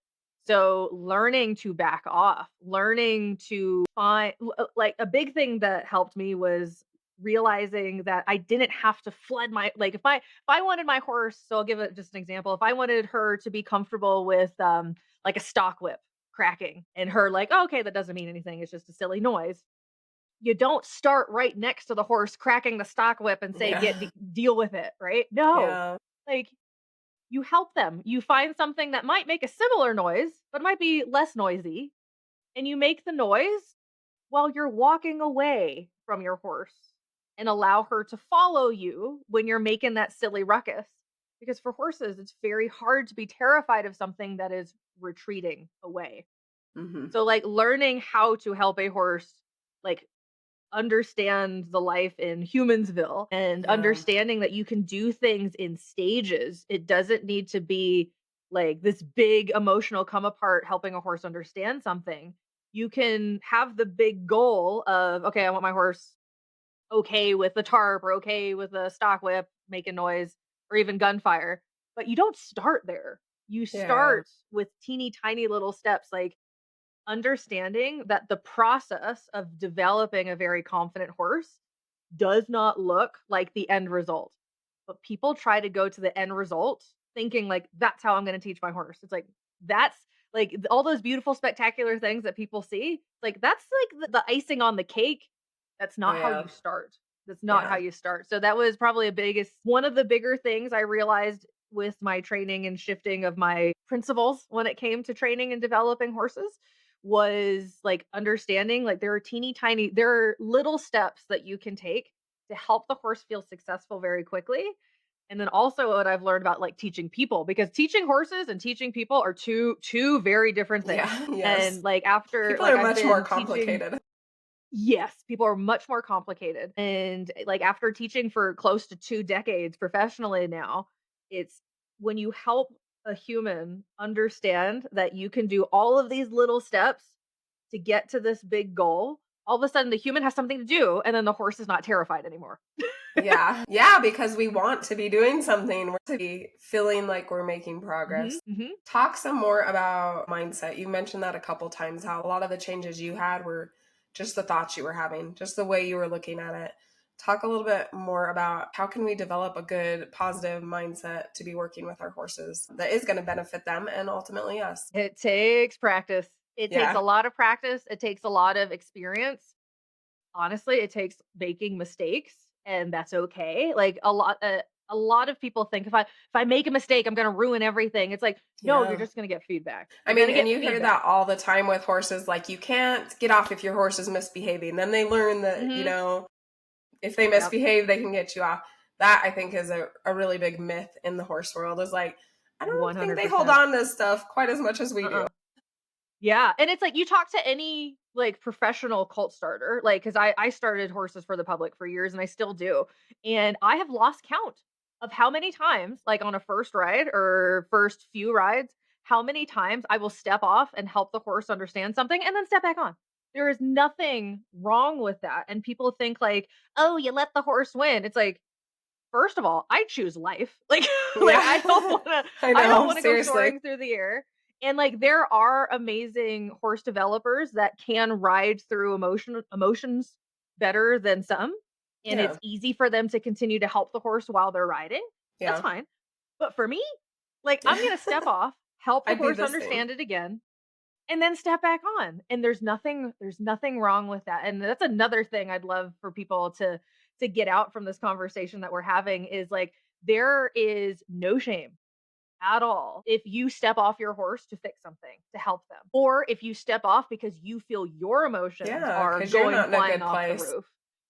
So learning to back off, learning to find like a big thing that helped me was realizing that I didn't have to flood my like if I wanted my horse, so I'll give it just an example. If I wanted her to be comfortable with like a stock whip cracking and her like, oh, okay, that doesn't mean anything. It's just a silly noise. You don't start right next to the horse cracking the stock whip and say, Yeah. deal with it, right? No. Yeah. Like you help them. You find something that might make a similar noise, but might be less noisy, and you make the noise while you're walking away from your horse and allow her to follow you when you're making that silly ruckus. Because for horses, it's very hard to be terrified of something that is retreating away. Hmm. So, like, learning how to help a horse, like, understand the life in Humansville and Yeah. understanding that you can do things in stages. It doesn't need to be like this big emotional come apart helping a horse understand something. You can have the big goal of, okay, I want my horse okay with the tarp or okay with the stock whip making noise or even gunfire. But you don't start there. You Yeah. start with teeny tiny little steps, like understanding that the process of developing a very confident horse does not look like the end result. But people try to go to the end result thinking like that's how I'm going to teach my horse. It's like that's like all those beautiful spectacular things that people see, like that's like the icing on the cake. That's Oh not how yeah. you start. That's not how Yeah. you start. So that was probably a biggest one of the bigger things I realized with my training and shifting of my principles when it came to training and developing horses was like understanding like there are little steps that you can take to help the horse feel successful very quickly. And then also what I've learned about like teaching people, because teaching horses and teaching people are two very different things. Yeah. Yes. And like after People like are I've much more been teaching. complicated. Yes, people are much more complicated. And like after teaching for close to 2 decades professionally now, it's when you help a human understand that you can do all of these little steps to get to this big goal, all of a sudden the human has something to do and then the horse is not terrified anymore. Yeah. Yeah, because we want to be doing something. We're to be feeling like we're making Mhm, progress. mhm. Talk some more about mindset. You mentioned that a couple times, how a lot of the changes you had were just the thoughts you were having, just the way you were looking at it. Talk a little bit more about how can we develop a good positive mindset to be working with our horses that is going to benefit them and ultimately us. It takes practice. It takes a Yeah. lot of practice. It takes a lot of experience. Honestly, it takes making mistakes, and that's okay. Like a lot of people think if I make a mistake, I'm gonna ruin everything. It's like, no, you're Yeah. just gonna get feedback. I You're mean, gonna and get you hear feedback. that all the time with horses. Like, you can't get off if your horse is misbehaving. Then they learn that, Mhm. if they Yep. misbehave, they can get you off. That I think is a really big myth in the horse world is like, I don't think they hold 100%. on to stuff quite as much as we do. Uh-uh. Yeah, and it's like you talk to any like professional cult starter, like because I started horses for the public for years and I still do, and I have lost count of how many times, like on a first ride or first few rides, how many times I will step off and help the horse understand something and then step back on. There is nothing wrong with that, and people think like, oh, you let the horse win. It's like first of all, I choose life. Like like Yeah. I I don't know, wanna go seriously. soaring through the air. And, like, there are amazing horse developers that can ride through emotions better than some, and it's Yeah. easy for them to continue to help the horse while they're riding. That's Yeah. fine. But for me, like, I'm gonna step off, help the I'd be horse the same. understand it again, and then step back on. And there's nothing wrong with that. And that's another thing I'd love for people to get out from this conversation that we're having is like there is no shame at all if you step off your horse to fix something to help them, or if you step off because you feel your emotions Yeah, are because you're going not in a flying good off the place. roof.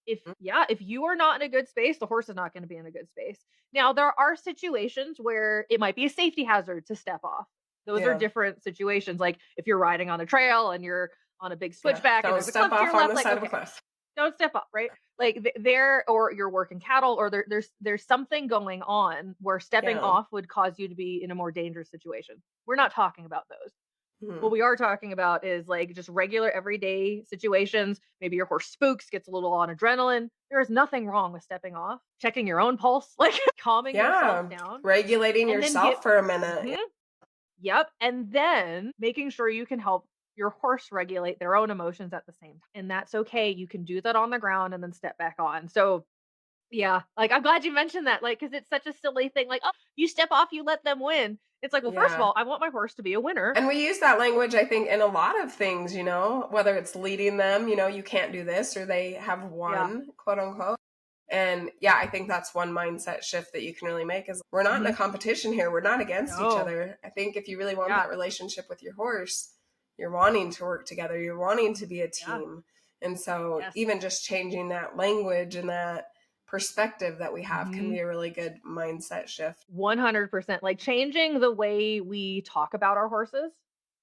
If you are not in a good space, the horse is not going to be in a good space. Now there are situations where it might be a safety hazard to step off. Those are Yeah. different situations, like if you're riding on a trail and you're on a big Yeah. switchback and Don't there's a step cliff to off your on left, the like side of a okay, cliff. don't step up, right? Like there, or you're working cattle, or there's something going on where stepping Yeah. off would cause you to be in a more dangerous situation. We're not talking about those. What Mhm. we are talking about is like just regular everyday situations. Maybe your horse spooks, gets a little on adrenaline. There is nothing wrong with stepping off, checking your own pulse, like calming yourself Yeah. down, Regulating and then get yourself for a minute. Mhm. Yep, and then making sure you can help your horse regulate their own emotions at the same time. And that's okay. You can do that on the ground and then step back on. So, yeah, like I'm glad you mentioned that, like, because it's such a silly thing. Like, oh, you step off, you let them win. It's like, well, first of Yeah. all, I want my horse to be a winner. And we use that language, I think, in a lot of things, whether it's leading them, you can't do this, or they have Yeah. won, quote unquote. And yeah, I think that's one mindset shift that you can really make is we're not in a Mhm. competition here. We're not against each No. other. I think if you really want Yeah. that relationship with your horse, you're wanting to work together. You're wanting to be a Yeah. team. And so Yes. even just changing that language and that perspective that we have can Mhm. be a really good mindset shift. 100%. Like changing the way we talk about our horses.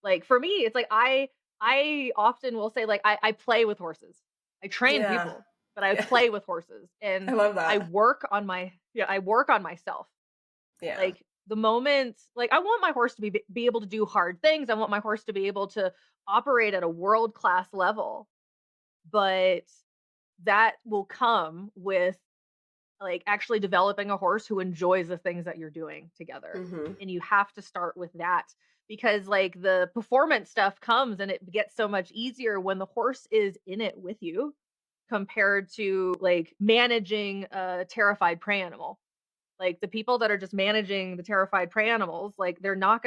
Like for me, it's like I often will say like I play with horses. I train Yeah. people, but I Yeah. play with horses I and love I that. work on I work on myself. Yeah. Like the moment like I want my horse to be able to do hard things. I want my horse to be able to operate at a world-class level, but that will come with like actually developing a horse who enjoys the things that you're doing together. Mhm. And you have to start with that because like the performance stuff comes and it gets so much easier when the horse is in it with you compared to like managing a terrified prey animal. Like the people that are just managing the terrified prey animals, like they're not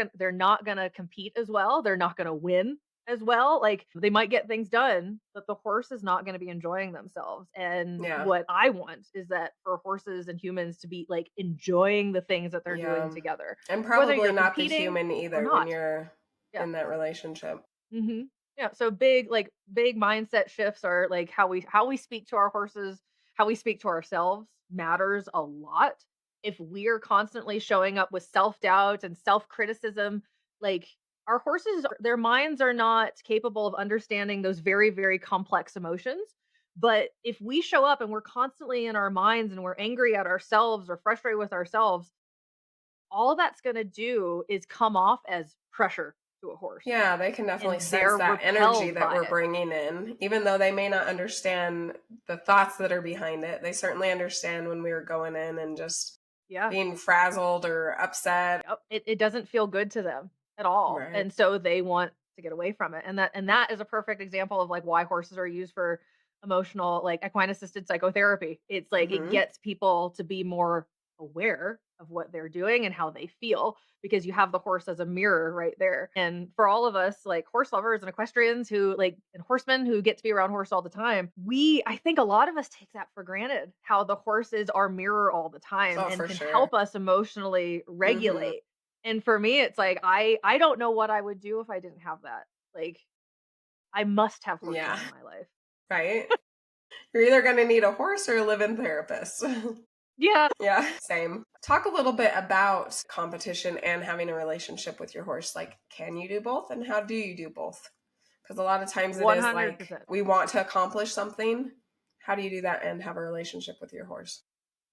gonna compete as well. They're not gonna win as well. Like they might get things done, but the horse is not gonna be enjoying themselves. And Yeah. what I want is that for horses and humans to be like enjoying the things that they're doing Yeah. together, And whether probably you're not the competing human or either when not. you're Yeah. in that relationship. Yeah, so big mindset shifts are like how we speak to our horses, how we speak to ourselves matters a lot. If we're constantly showing up with self-doubt and self-criticism, like our horses their minds are not capable of understanding those very very complex emotions. But if we show up and we're constantly in our minds and we're angry at ourselves or frustrated with ourselves, all that's going to do is come off as pressure to a horse Yeah, they can definitely and sense they're that energy repelled that by we're it. bringing in. Even though they may not understand the thoughts that are behind it, they certainly understand when we were going in and just Yeah. being frazzled or upset. Yep. It doesn't feel good to them at all. Right. And so they want to get away from it. And that is a perfect example of like why horses are used for emotional like equine assisted psychotherapy. It's like it Hmm. gets people to be more aware of what they're doing and how they feel because you have the horse as a mirror right there. And for all of us like horse lovers and equestrians who like and horsemen who get to be around horse all the time, I think a lot of us take that for granted how the horse is our mirror all the time Oh, and for can sure. help us emotionally Hmm. regulate. And for me it's like I don't know what I would do if I didn't have that. Like I must have horses Yeah. in my life. Right. You're either going to need a horse or a live-in therapist. Yeah. Yeah, same. Talk a little bit about competition and having a relationship with your horse. Like, can you do both and how do you do both? Because a lot of times it is like 100%. we want to accomplish something. How do you do that and have a relationship with your horse?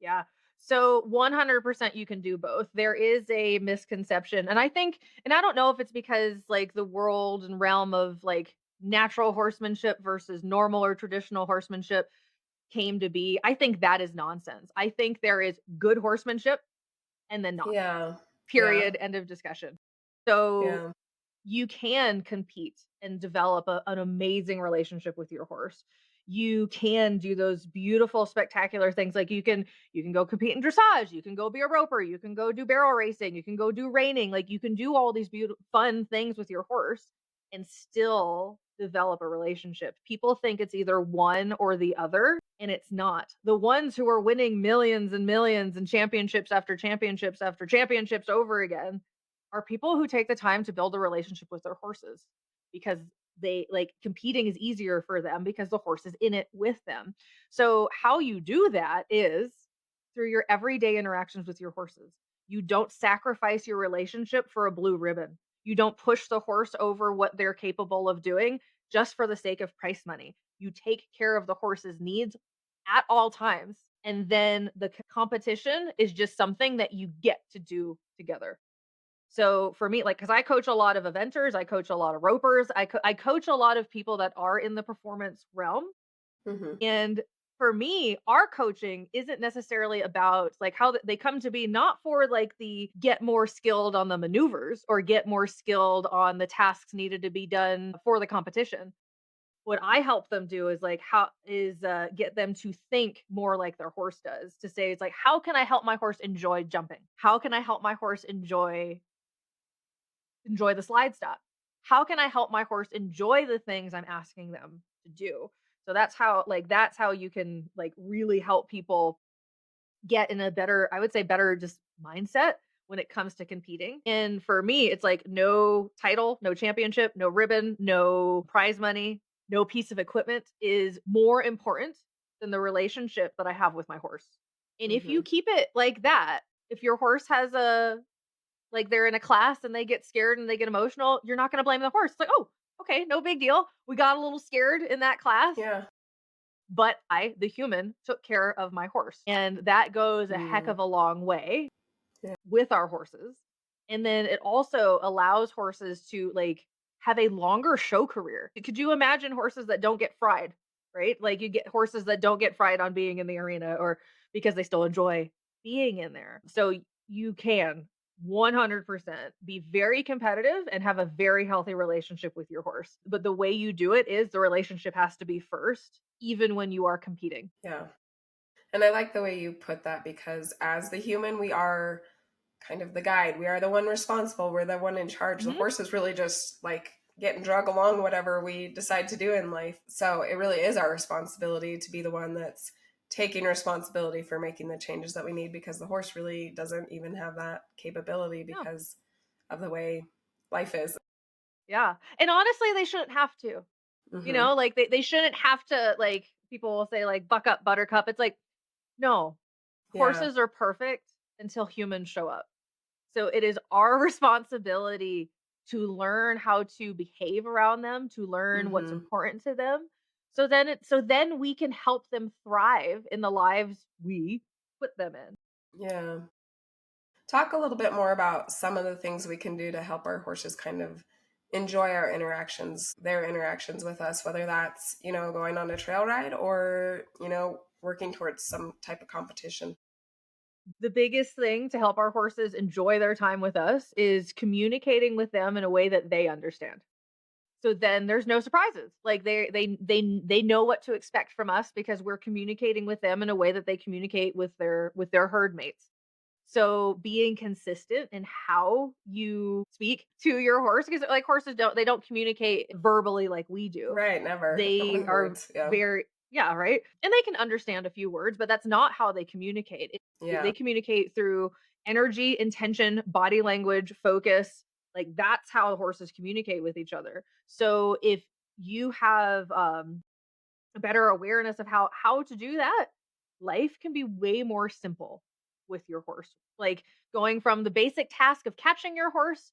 Yeah. So 100% you can do both. There is a misconception. And I think, and I don't know if it's because like the world and realm of like natural horsemanship versus normal or traditional horsemanship came to be. I think that is nonsense. I think there is good horsemanship and then not. Yeah. Yeah. Period. End of discussion. So Yeah. you can compete and develop an amazing relationship with your horse. You can do those beautiful, spectacular things. Like you can go compete in dressage. You can go be a roper. You can go do barrel racing. You can go do reining. Like you can do all these beautiful, fun things with your horse and still develop a relationship. People think it's either one or the other, and it's not. The ones who are winning millions and millions and championships after championships after championships over again are people who take the time to build a relationship with their horses because they like competing is easier for them because the horse is in it with them. So, how you do that is through your everyday interactions with your horses. You don't sacrifice your relationship for a blue ribbon. You don't push the horse over what they're capable of doing just for the sake of price money. You take care of the horse's needs at all times. And then the competition is just something that you get to do together. So for me, like, because I coach a lot of eventers, I coach a lot of ropers, I coach a lot of people that are in the performance realm. Hmm. And for me, our coaching isn't necessarily about like how they come to be, not for like the get more skilled on the maneuvers or get more skilled on the tasks needed to be done for the competition. What I help them do is like how is get them to think more like their horse does. To say it's like, how can I help my horse enjoy jumping? How can I help my horse enjoy the slide stop? How can I help my horse enjoy the things I'm asking them to do? So that's how you can like really help people get in a better, I would say better just mindset when it comes to competing. And for me, it's like no title, no championship, no ribbon, no prize money, no piece of equipment is more important than the relationship that I have with my horse. And if you Mhm. keep it like that, if your horse has a like they're in a class and they get scared and they get emotional, you're not going to blame the horse. It's like, "Oh, okay, no big deal. We got a little scared in that class, Yeah. but I, the human, took care of my horse." And that goes a heck Mm. of a long way Yeah. with our horses. And then it also allows horses to like have a longer show career. Could you imagine horses that don't get fried, right? Like you get horses that don't get fried on being in the arena or because they still enjoy being in there. So you can 100% be very competitive and have a very healthy relationship with your horse. But the way you do it is the relationship has to be first, even when you are competing. Yeah. And I like the way you put that because as the human, we are kind of the guide. We are the one responsible. We're the one in charge. The Mhm. horse is really just like getting drug along whatever we decide to do in life. So it really is our responsibility to be the one that's taking responsibility for making the changes that we need because the horse really doesn't even have that capability Yeah. because of the way life is. Yeah. And honestly, they shouldn't have to. Hmm. Like they shouldn't have to like people will say like buck up buttercup. It's like, no, Yeah. horses are perfect until humans show up. So it is our responsibility to learn how to behave around them, to learn what's Hmm. important to them. So then we can help them thrive in the lives we put them in. Yeah. Talk a little bit more about some of the things we can do to help our horses kind of enjoy our interactions, their interactions with us, whether that's, going on a trail ride or, working towards some type of competition. The biggest thing to help our horses enjoy their time with us is communicating with them in a way that they understand. So then there's no surprises. Like they know what to expect from us because we're communicating with them in a way that they communicate with their herd mates. So being consistent in how you speak to your horse because like horses don't communicate verbally like we do. Right, never They with are words. Yeah. very yeah, right? And they can understand a few words, but that's not how they communicate. Yeah. They communicate through energy, intention, body language, focus. Like that's how horses communicate with each other. So if you have a better awareness of how to do that, life can be way more simple with your horse. Like going from the basic task of catching your horse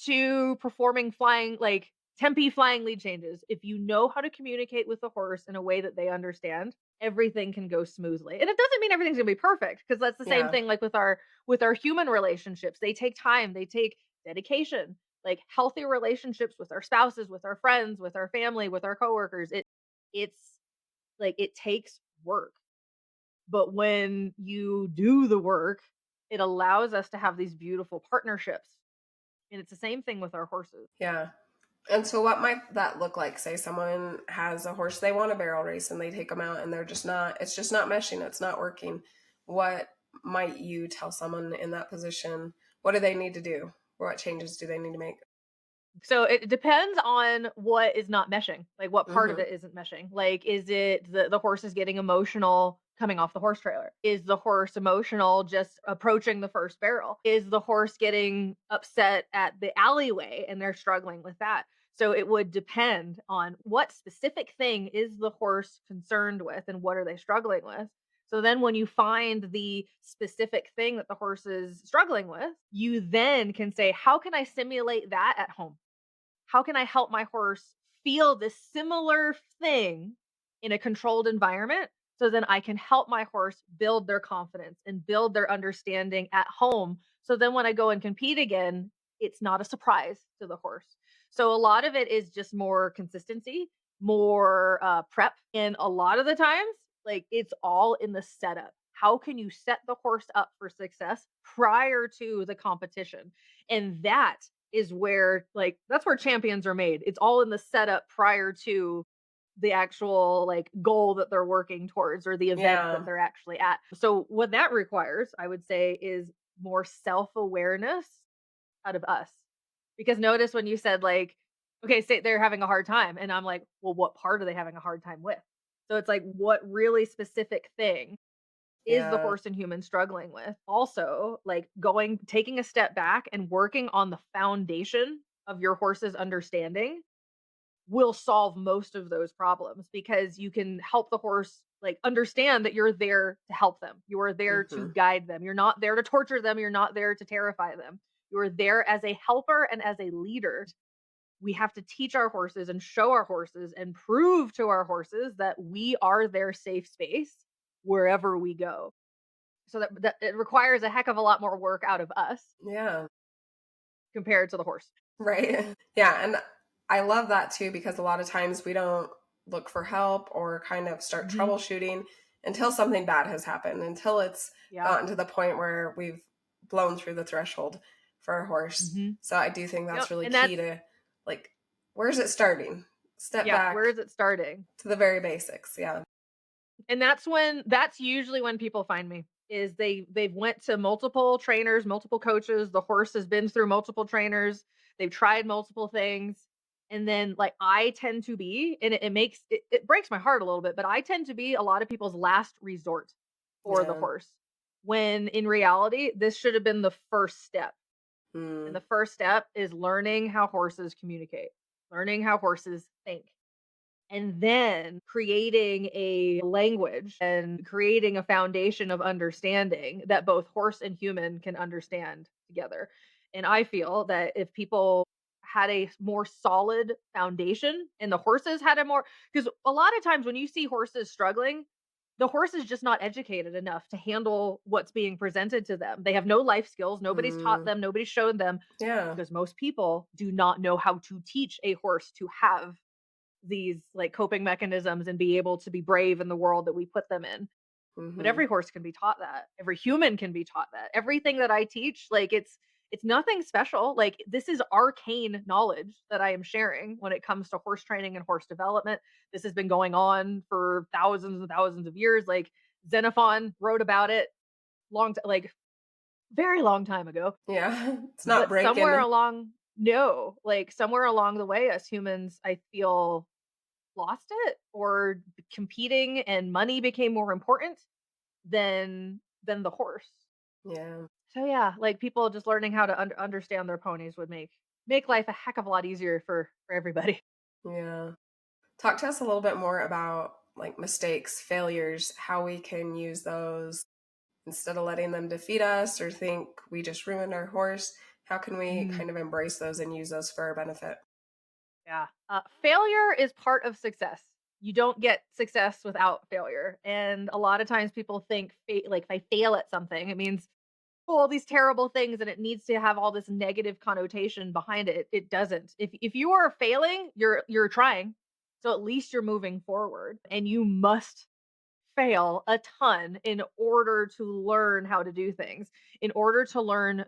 to performing flying like tempi flying lead changes. If you know how to communicate with the horse in a way that they understand, everything can go smoothly. And it doesn't mean everything's going to be perfect because that's the same Yeah. thing like with our human relationships. They take time, they take dedication. Like healthy relationships with our spouses, with our friends, with our family, with our coworkers. It's like, it takes work, but when you do the work, it allows us to have these beautiful partnerships, and it's the same thing with our horses. Yeah. And so what might that look like? Say someone has a horse they want a barrel race and they take them out and it's just not meshing, it's not working. What might you tell someone in that position? What do they need to do? What changes do they need to make? So it depends on what is not meshing, like what part of Mhm. it isn't meshing. Like, is it the horse is getting emotional coming off the horse trailer? Is the horse emotional just approaching the first barrel? Is the horse getting upset at the alleyway and they're struggling with that? So it would depend on what specific thing is the horse concerned with and what are they struggling with. So then when you find the specific thing that the horse is struggling with, you then can say, how can I simulate that at home? How can I help my horse feel this similar thing in a controlled environment so then I can help my horse build their confidence and build their understanding at home. So then when I go and compete again, it's not a surprise to the horse. So a lot of it is just more consistency, more prep. And a lot of the times, like it's all in the setup. How can you set the horse up for success prior to the competition? And that is where like that's where champions are made. It's all in the setup prior to the actual like goal that they're working towards or the event that Yeah. they're actually at. So what that requires, I would say, is more self-awareness out of us. Because notice when you said like, okay, say they're having a hard time and I'm like, well, what part are they having a hard time with? So it's like what really specific thing is the Yeah. horse and human struggling with? Also, like taking a step back and working on the foundation of your horse's understanding will solve most of those problems because you can help the horse like understand that you're there to help them. You are there to Hmm. guide them. You're not there to torture them. You're not there to terrify them. You are there as a helper and as a leader. We have to teach our horses and show our horses and prove to our horses that we are their safe space wherever we go. So that it requires a heck of a lot more work out of us Yeah. compared to the horse. Right. Yeah. And I love that too, because a lot of times we don't look for help or kind of start Hmm. troubleshooting until something bad has happened, until it's Yep. gotten to the point where we've blown through the threshold for a horse. Hmm. So I do think Yep. that's really And key that's, to, like, where's it starting? Step yeah, where back is it starting? to the very basics. Yeah. And that's usually when people find me, is they've went to multiple trainers, multiple coaches, the horse has been through multiple trainers, they've tried multiple things, and then like I tend to be, and it breaks my heart a little bit, but I tend to be a lot of people's last resort for the Yeah. horse. When in reality, this should have been the first step. And Mm. the first step is learning how horses communicate, learning how horses think, and then creating a language and creating a foundation of understanding that both horse and human can understand together. And I feel that if people had a more solid foundation and the horses had a more, because a lot of times when you see horses struggling, the horse is just not educated enough to handle what's being presented to them. They have no life skills. Nobody's taught Mm. them. Nobody's shown them, Yeah. because most people do not know how to teach a horse to have these like coping mechanisms and be able to be brave in the world that we put them in. But Hmm. every horse can be taught that. Every human can be taught that. Everything that I teach, like it's nothing special. Like this is arcane knowledge that I am sharing when it comes to horse training and horse development. This has been going on for thousands and thousands of years. Like Xenophon wrote about it like very long time ago. Yeah. It's not But somewhere breaking. along no, like somewhere along the way us humans I feel lost it, or competing and money became more important than the horse. Yeah. So yeah, like people just learning how to understand their ponies would make life a heck of a lot easier for everybody. Yeah. Talk to us a little bit more about like mistakes, failures, how we can use those instead of letting them defeat us or think we just ruined our horse. How can we Mhm. kind of embrace those and use those for our benefit? Yeah. Failure is part of success. You don't get success without failure. And a lot of times people think like if I fail at something, it means all these terrible things and it needs to have all this negative connotation behind it. It doesn't. If you are failing, you're trying. So at least you're moving forward, and you must fail a ton in order to learn how to do things, in order to learn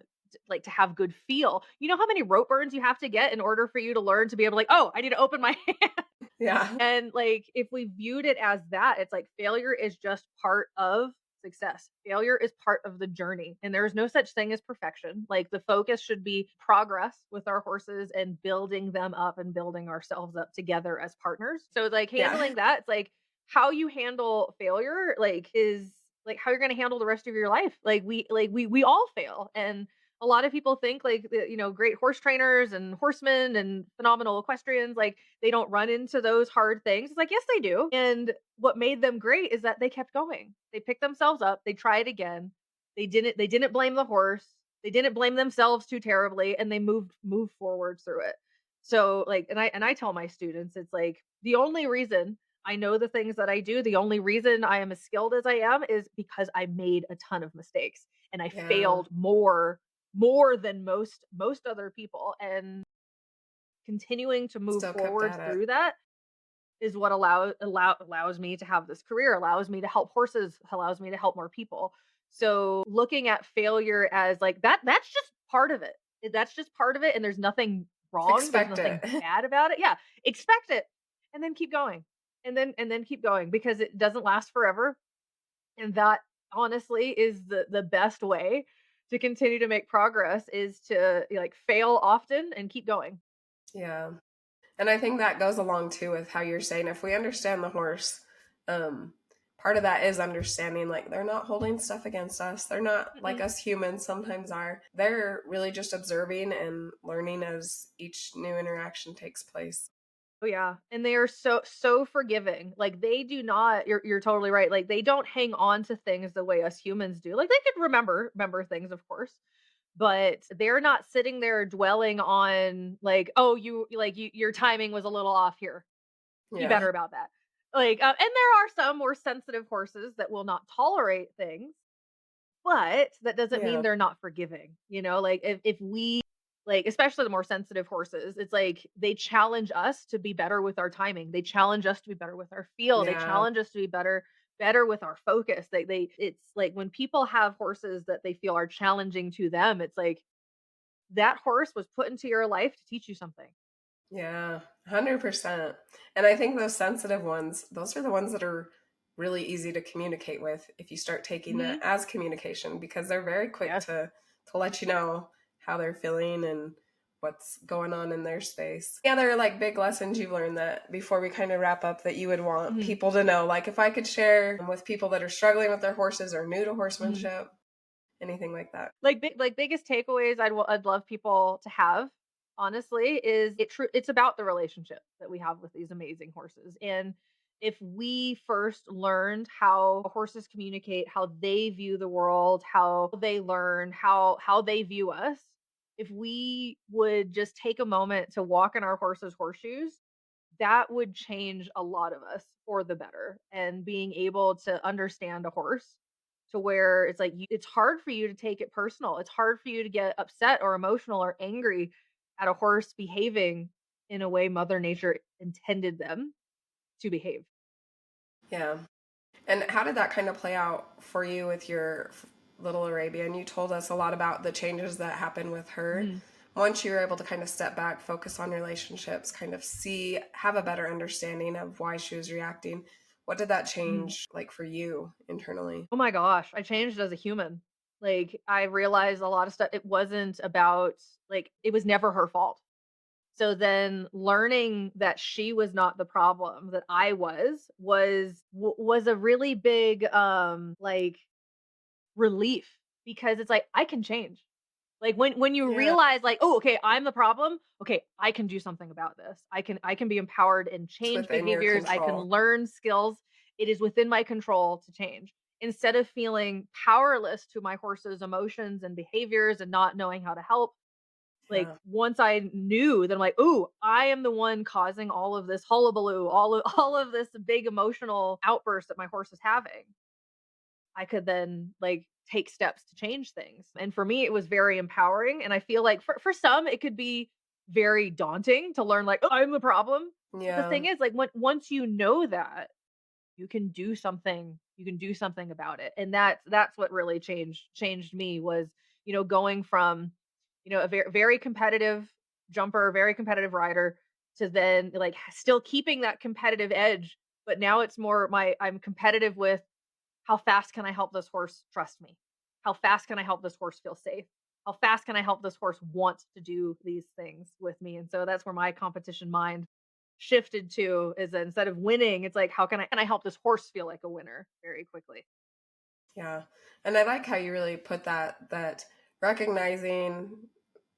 like to have good feel. You know how many rope burns you have to get in order for you to learn to be able to like, oh, I need to open my hand. Yeah. And like if we viewed it as that, it's like failure is just part of success. Failure is part of the journey. And there's no such thing as perfection. Like the focus should be progress with our horses and building them up and building ourselves up together as partners. So like Yeah. handling that, it's like how you handle failure like is like how you're going to handle the rest of your life. Like we all fail. And a lot of people think like great horse trainers and horsemen and phenomenal equestrians, like they don't run into those hard things. It's like, yes, they do. And what made them great is that they kept going. They picked themselves up, they tried again. They didn't blame the horse. They didn't blame themselves too terribly, and they moved forward through it. So like and I tell my students, it's like the only reason I know the things that I do, the only reason I am as skilled as I am is because I made a ton of mistakes and I Yeah. failed more than most other people, and continuing to move Still kept forward at it. through that is what allows me to have this career, allows me to help horses, allows me to help more people. So looking at failure as like that's just part of it. That's just part of it, and there's nothing wrong, there's Expect nothing it. bad about it. Yeah, expect it and then keep going. And then keep going, because it doesn't last forever. And that honestly is the best way to continue to make progress, is to like fail often and keep going. Yeah. And I think that goes along too with how you're saying if we understand the horse, part of that is understanding like they're not holding stuff against us. They're not like Mm-mm. us humans sometimes are. They're really just observing and learning as each new interaction takes place. Oh yeah, and they are so forgiving. Like they do not you're totally right. Like they don't hang on to things the way us humans do. Like they could remember things, of course, but they're not sitting there dwelling on like, "Oh, your timing was a little off here. Be Yeah. better about that." Like, and there are some more sensitive horses that will not tolerate things, but that doesn't mean Yeah. they're not forgiving, Like, if we like, especially the more sensitive horses, it's like they challenge us to be better with our timing. They challenge us to be better with our feel. They Yeah. challenge us to be better with our focus. They it's like when people have horses that they feel are challenging to them, it's like that horse was put into your life to teach you something. Yeah, 100%. And I think those sensitive ones, those are the ones that are really easy to communicate with if you start taking that Mhm. as communication because they're very quick Yes. to let you know how they're feeling and what's going on in their space. Yeah, there are like big lessons you've learned that before we kind of wrap up that you would want Mhm. people to know. Like if I could share with people that are struggling with their horses or new to Mhm. horsemanship, anything like that. Like biggest takeaways I'd love people to have, honestly, is it's about the relationship that we have with these amazing horses. And if we first learned how horses communicate, how they view the world, how they learn, how they view us, if we would just take a moment to walk in our horse's horseshoes, that would change a lot of us for the better. And being able to understand a horse to where it's like it's hard for you to take it personal. It's hard for you to get upset or emotional or angry at a horse behaving in a way Mother Nature intended them to behave. Yeah. And how did that kind of play out for you with your little Arabian? You told us a lot about the changes that happened with her. Mhm. Once you were able to kind of step back, focus on relationships, kind of see, have a better understanding of why she was reacting, what did that Mhm. change like for you internally? Oh my gosh, I changed as a human. Like I realized a lot of stuff. It wasn't about like it was never her fault. So then learning that she was not the problem, that I was a really big, like, relief because it's like, I can change. Like, when you Yeah, realize, like, "Oh, okay, I'm the problem. Okay, I can do something about this. I can be empowered and it's change within your behaviors. I can control. learn skills. It is within my control to change." Instead of feeling powerless to my horse's emotions and behaviors and not knowing how to help, like, Yeah, once I knew that I'm like, "Ooh, I am the one causing all of this hullabaloo, all of all of this big emotional outburst that my horse is having." I could then, like, take steps to change things. And for me, it was very empowering, and I feel like for some, it could be very daunting to learn, like, "Oh, I'm the problem." But the yeah, thing is, like, once you know that, you can do something about it. And that's what really changed me was, going from, a very competitive jumper, very competitive rider to then like still keeping that competitive edge, but now it's more I'm competitive with how fast can I help this horse trust me? How fast can I help this horse feel safe? How fast can I help this horse want to do these things with me? And so that's where my competition mind shifted to is that instead of winning, it's like, how can I help this horse feel like a winner very quickly? yeah. And I like how you really put that recognizing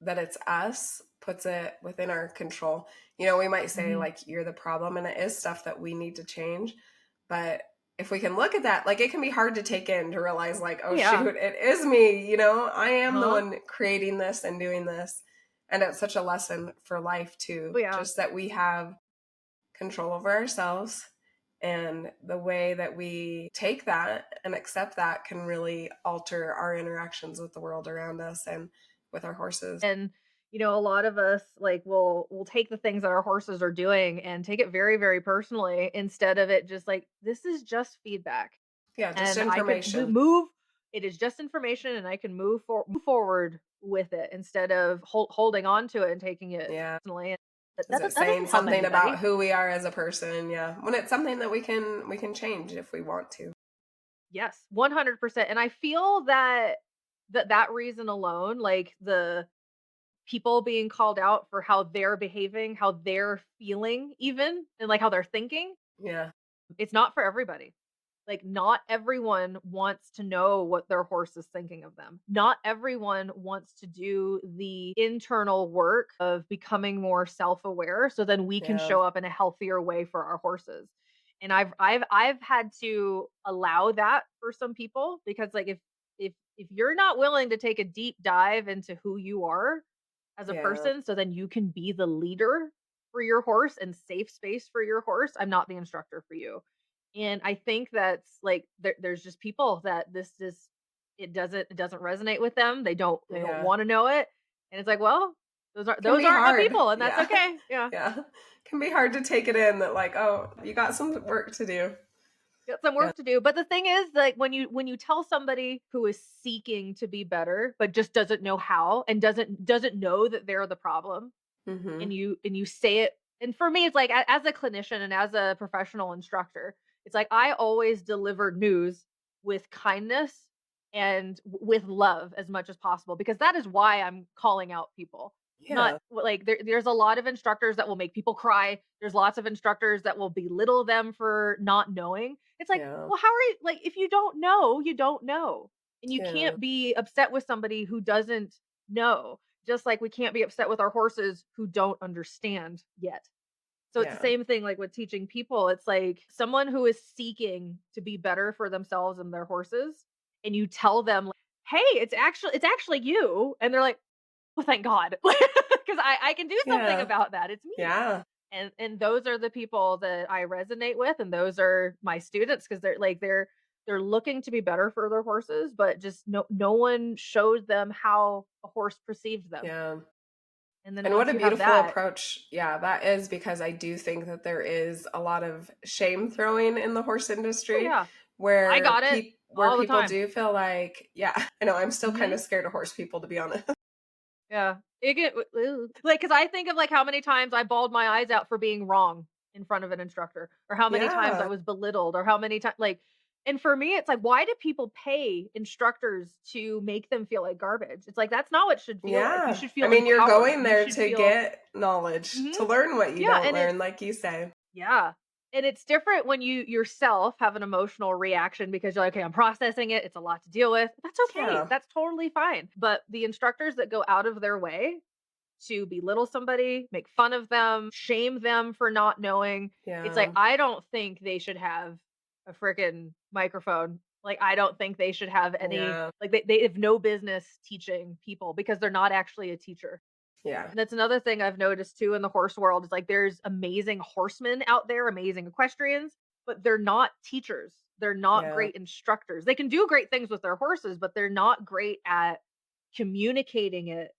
that it's us puts it within our control. You know, we might say Mhm. like you're the problem and it is stuff that we need to change, but if we can look at that, like it can be hard to take in to realize like, Oh oh yeah. shoot, it is me, you know, I am the Huh? one creating this and doing this. And it's such a lesson for life too, Oh yeah. just that we have control over ourselves. And the way that we take that and accept that can really alter our interactions with the world around us and with our horses. And a lot of us like will take the things that our horses are doing and take it very, very personally instead of it just like this is just feedback. Yeah, just And I could information. move. It is just information, and I can move forward with it instead of holding on to it and taking it Yeah. personally. And Is that it that saying doesn't help something about anybody. who we are as a person? Yeah. When it's something that we can change if we want to. Yes, 100%. And I feel that that reason alone, like the people being called out for how they're behaving, how they're feeling, even and like how they're thinking, Yeah. it's not for everybody. Like, not everyone wants to know what their horse is thinking of them. Not everyone wants to do the internal work of becoming more self-aware so then we can Yeah. show up in a healthier way for our horses. And I've had to allow that for some people because like if you're not willing to take a deep dive into who you are as a Yeah. person so then you can be the leader for your horse and safe space for your horse, I'm not the instructor for you. And I think that's like there's just people that this just it doesn't resonate with them. They don't Yeah. want to know it. And it's like, well, Can those be aren't my hard. people and that's Yeah. okay. Yeah. Yeah. Can be hard to take it in that like, oh, you got some work to do. Got some Yeah. work to do. But the thing is, like when you tell somebody who is seeking to be better, but just doesn't know how and doesn't know that they're the problem, Mm-hmm. and you say it, and for me, it's like as a clinician and as a professional instructor, it's like I always deliver news with kindness and with love as much as possible because that is why I'm calling out people. Not Yeah. like there's a lot of instructors that will make people cry. There's lots of instructors that will belittle them for not knowing. It's like, Yeah. well, how are you like if you don't know, you don't know. And you Yeah. can't be upset with somebody who doesn't know. Just like we can't be upset with our horses who don't understand yet. So it's the Yeah. same thing like with teaching people. It's like someone who is seeking to be better for themselves and their horses, and you tell them, like, "Hey, it's actually you," and they're like, "Well, thank God, because I can do something Yeah. about that. It's me." Yeah. And those are the people that I resonate with, and those are my students because they're looking to be better for their horses, but just no one showed them how a horse perceived them. Yeah. And then And what once a you have beautiful that, approach. Yeah, that is because I do think that there is a lot of shame throwing in the horse oh industry yeah, I where got it where all the people time. do feel like, yeah, I know I'm still kind Mhm. of scared of horse people to be honest. Yeah. It get like, cause I think of, like, how many times I bawled my eyes out for being wrong in front of an instructor, or how many times I Yeah. was belittled, or how many times like and for me, it's like, why do people pay instructors to make them feel like garbage? It's like, that's not what it should feel like. You Yeah. should I feel mean, you're empowered. going You there should to feel get knowledge, mhm. to learn what you Yeah, don't and it's learn, like you say. yeah. And it's different when you yourself have an emotional reaction because you're like, okay, I'm processing it. It's a lot to deal with. That's okay. Yeah. That's totally fine. But the instructors that go out of their way to belittle somebody, make fun of them, shame them for not knowing, it's like, Yeah. I don't think they should have a freaking microphone. Like, I don't think they should have any, Yeah. like, they have no business teaching people because they're not actually a teacher. Yeah. And that's another thing I've noticed too in the horse world is like there's amazing horsemen out there, amazing equestrians, but they're not teachers. They're not Yeah. great instructors. They can do great things with their horses, but they're not great at communicating it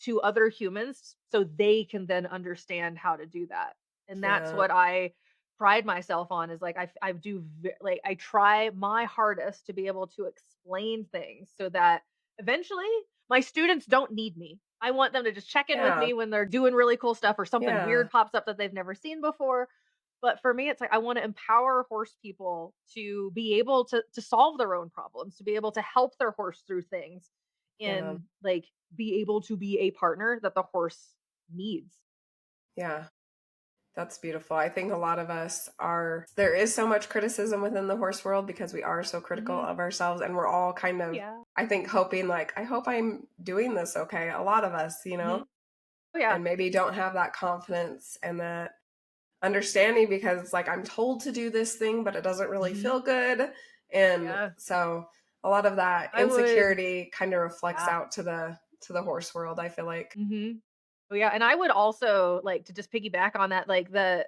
to other humans so they can then understand how to do that. And that's Yeah. what I pride myself on is like I do like I try my hardest to be able to explain things so that eventually my students don't need me. I want them to just check in with Yeah. me when they're doing really cool stuff or something Yeah. weird pops up that they've never seen before. But for me, it's like I want to empower horse people to be able to solve their own problems, to be able to help their horse through things, Yeah. and like be able to be a partner that the horse needs. Yeah. That's beautiful. I think a lot of us are, there is so much criticism within the horse world because we are so critical Hmm. of ourselves and we're all kind of, Yeah. I think, hoping like, I hope I'm doing this okay. A lot of us, Hmm. Oh yeah. and maybe don't have that confidence and that understanding because it's like, I'm told to do this thing, but it doesn't really Hmm. feel good. And Yeah. so a lot of that I would. insecurity kind of reflects Yeah. out to the horse world, I feel like. Hmm. Oh yeah, and I would also like to just piggyback on that, like that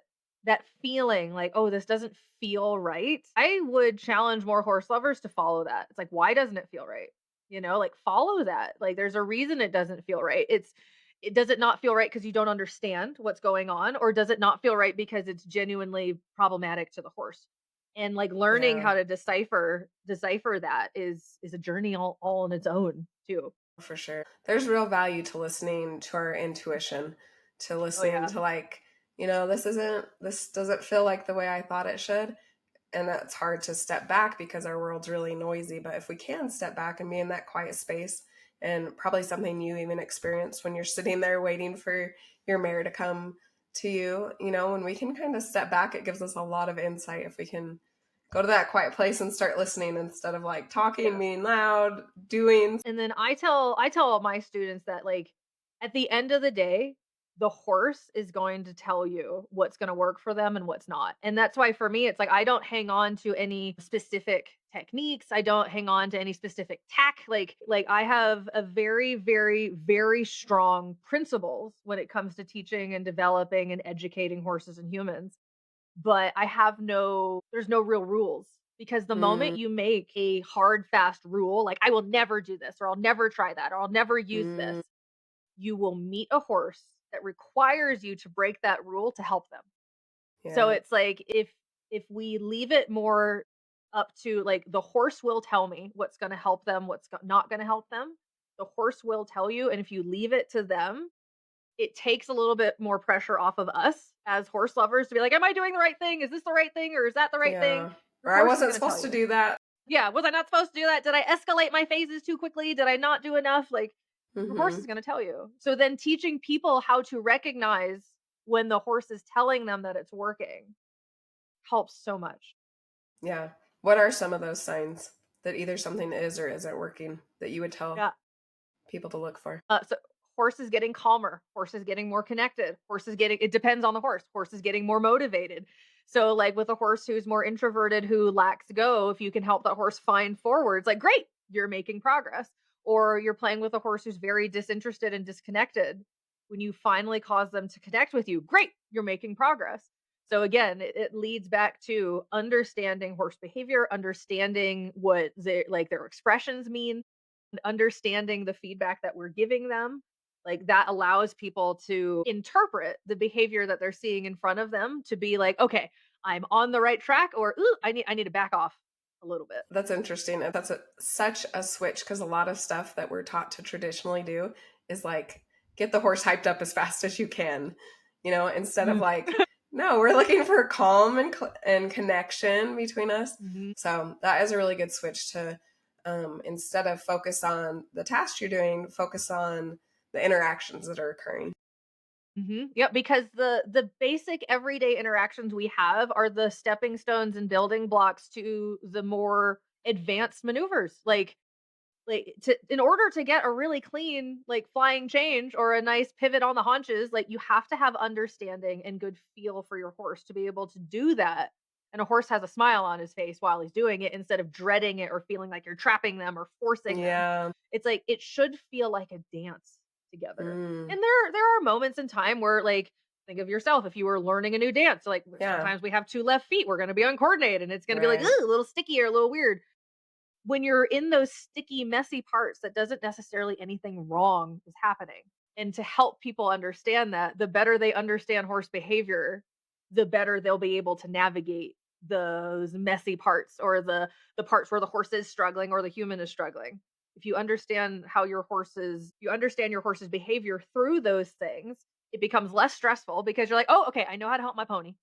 feeling like, oh, this doesn't feel right. I would challenge more horse lovers to follow that. It's like, why doesn't it feel right? Like follow that. Like there's a reason it doesn't feel right. It does it not feel right because you don't understand what's going on, or does it not feel right because it's genuinely problematic to the horse? And like learning Yeah. how to decipher that is a journey all on its own too. For sure. There's real value to listening to our intuition, to Oh listening yeah. to like, this doesn't feel like the way I thought it should. And that's hard to step back because our world's really noisy. But if we can step back and be in that quiet space, and probably something you even experience when you're sitting there waiting for your mare to come to you, when we can kind of step back, it gives us a lot of insight if we can go to that quiet place and start listening instead of like talking, being loud, doing. And then I tell all my students that, like, at the end of the day, the horse is going to tell you what's going to work for them and what's not. And that's why for me it's like I don't hang on to any specific techniques. I don't hang on to any specific tack. Like I have a very very strong principles when it comes to teaching and developing and educating horses and humans. But I have there's no real rules, because the moment Mm, you make a hard, fast rule, like I will never do this, or I'll never try that, or I'll never use this, mm, you will meet a horse that requires you to break that rule to help them. So yeah. it's like if we leave it more up to, like, the horse will tell me what's going to help them, not going to help them. The horse will tell you, and if you leave it to them, it takes a little bit more pressure off of us as horse lovers to be like, "Am I doing the right thing? Is this the right thing? Or is that the right thing?" Yeah. Your Or I horse is wasn't gonna tell supposed to you. do that. Yeah, was I not supposed to do that? Did I escalate my phases too quickly? Did I not do enough? Like, your horse is Hmm. gonna tell you. So then teaching people how to recognize when the horse is telling them that it's working helps so much. Yeah. What are some of those signs that either something is or isn't working that you would tell Yeah. people to look for? So horse is getting calmer, horse is getting more connected, horse is getting, it depends on the horse is getting more motivated. So like with a horse who's more introverted, who lacks go, if you can help that horse find forwards, like great, you're making progress. Or you're playing with a horse who's very disinterested and disconnected. When you finally cause them to connect with you, great, you're making progress. So again, it leads back to understanding horse behavior, understanding what their expressions mean, understanding the feedback that we're giving them. Like that allows people to interpret the behavior that they're seeing in front of them to be like, okay, I'm on the right track, or ooh, I need to back off a little bit. That's interesting. And that's such a switch because a lot of stuff that we're taught to traditionally do is like get the horse hyped up as fast as you can, instead of Mm. like, no, we're looking for calm and connection between us. Mhm. So that is a really good switch to instead of focus on the task you're doing, focus on the interactions that are occurring. Yep, because the basic everyday interactions we have are the stepping stones and building blocks to the more advanced maneuvers. Like to in order to get a really clean, like, flying change or a nice pivot on the haunches, like, you have to have understanding and good feel for your horse to be able to do that. And a horse has a smile on his face while he's doing it, instead of dreading it or feeling like you're trapping them or forcing them. Yeah. It's like it should feel like a dance together. Mm, And there are moments in time where, like, think of yourself if you were learning a new dance. Like, yeah. sometimes we have two left feet, we're going to be uncoordinated and it's going to be like, Right. "Ooh, a little sticky or a little weird." When you're in those sticky, messy parts, that doesn't necessarily anything wrong is happening. And to help people understand that, the better they understand horse behavior, the better they'll be able to navigate those messy parts, or the parts where the horse is struggling or the human is struggling. If you understand you understand your horse's behavior through those things, it becomes less stressful, because you're like, "Oh, okay, I know how to help my pony.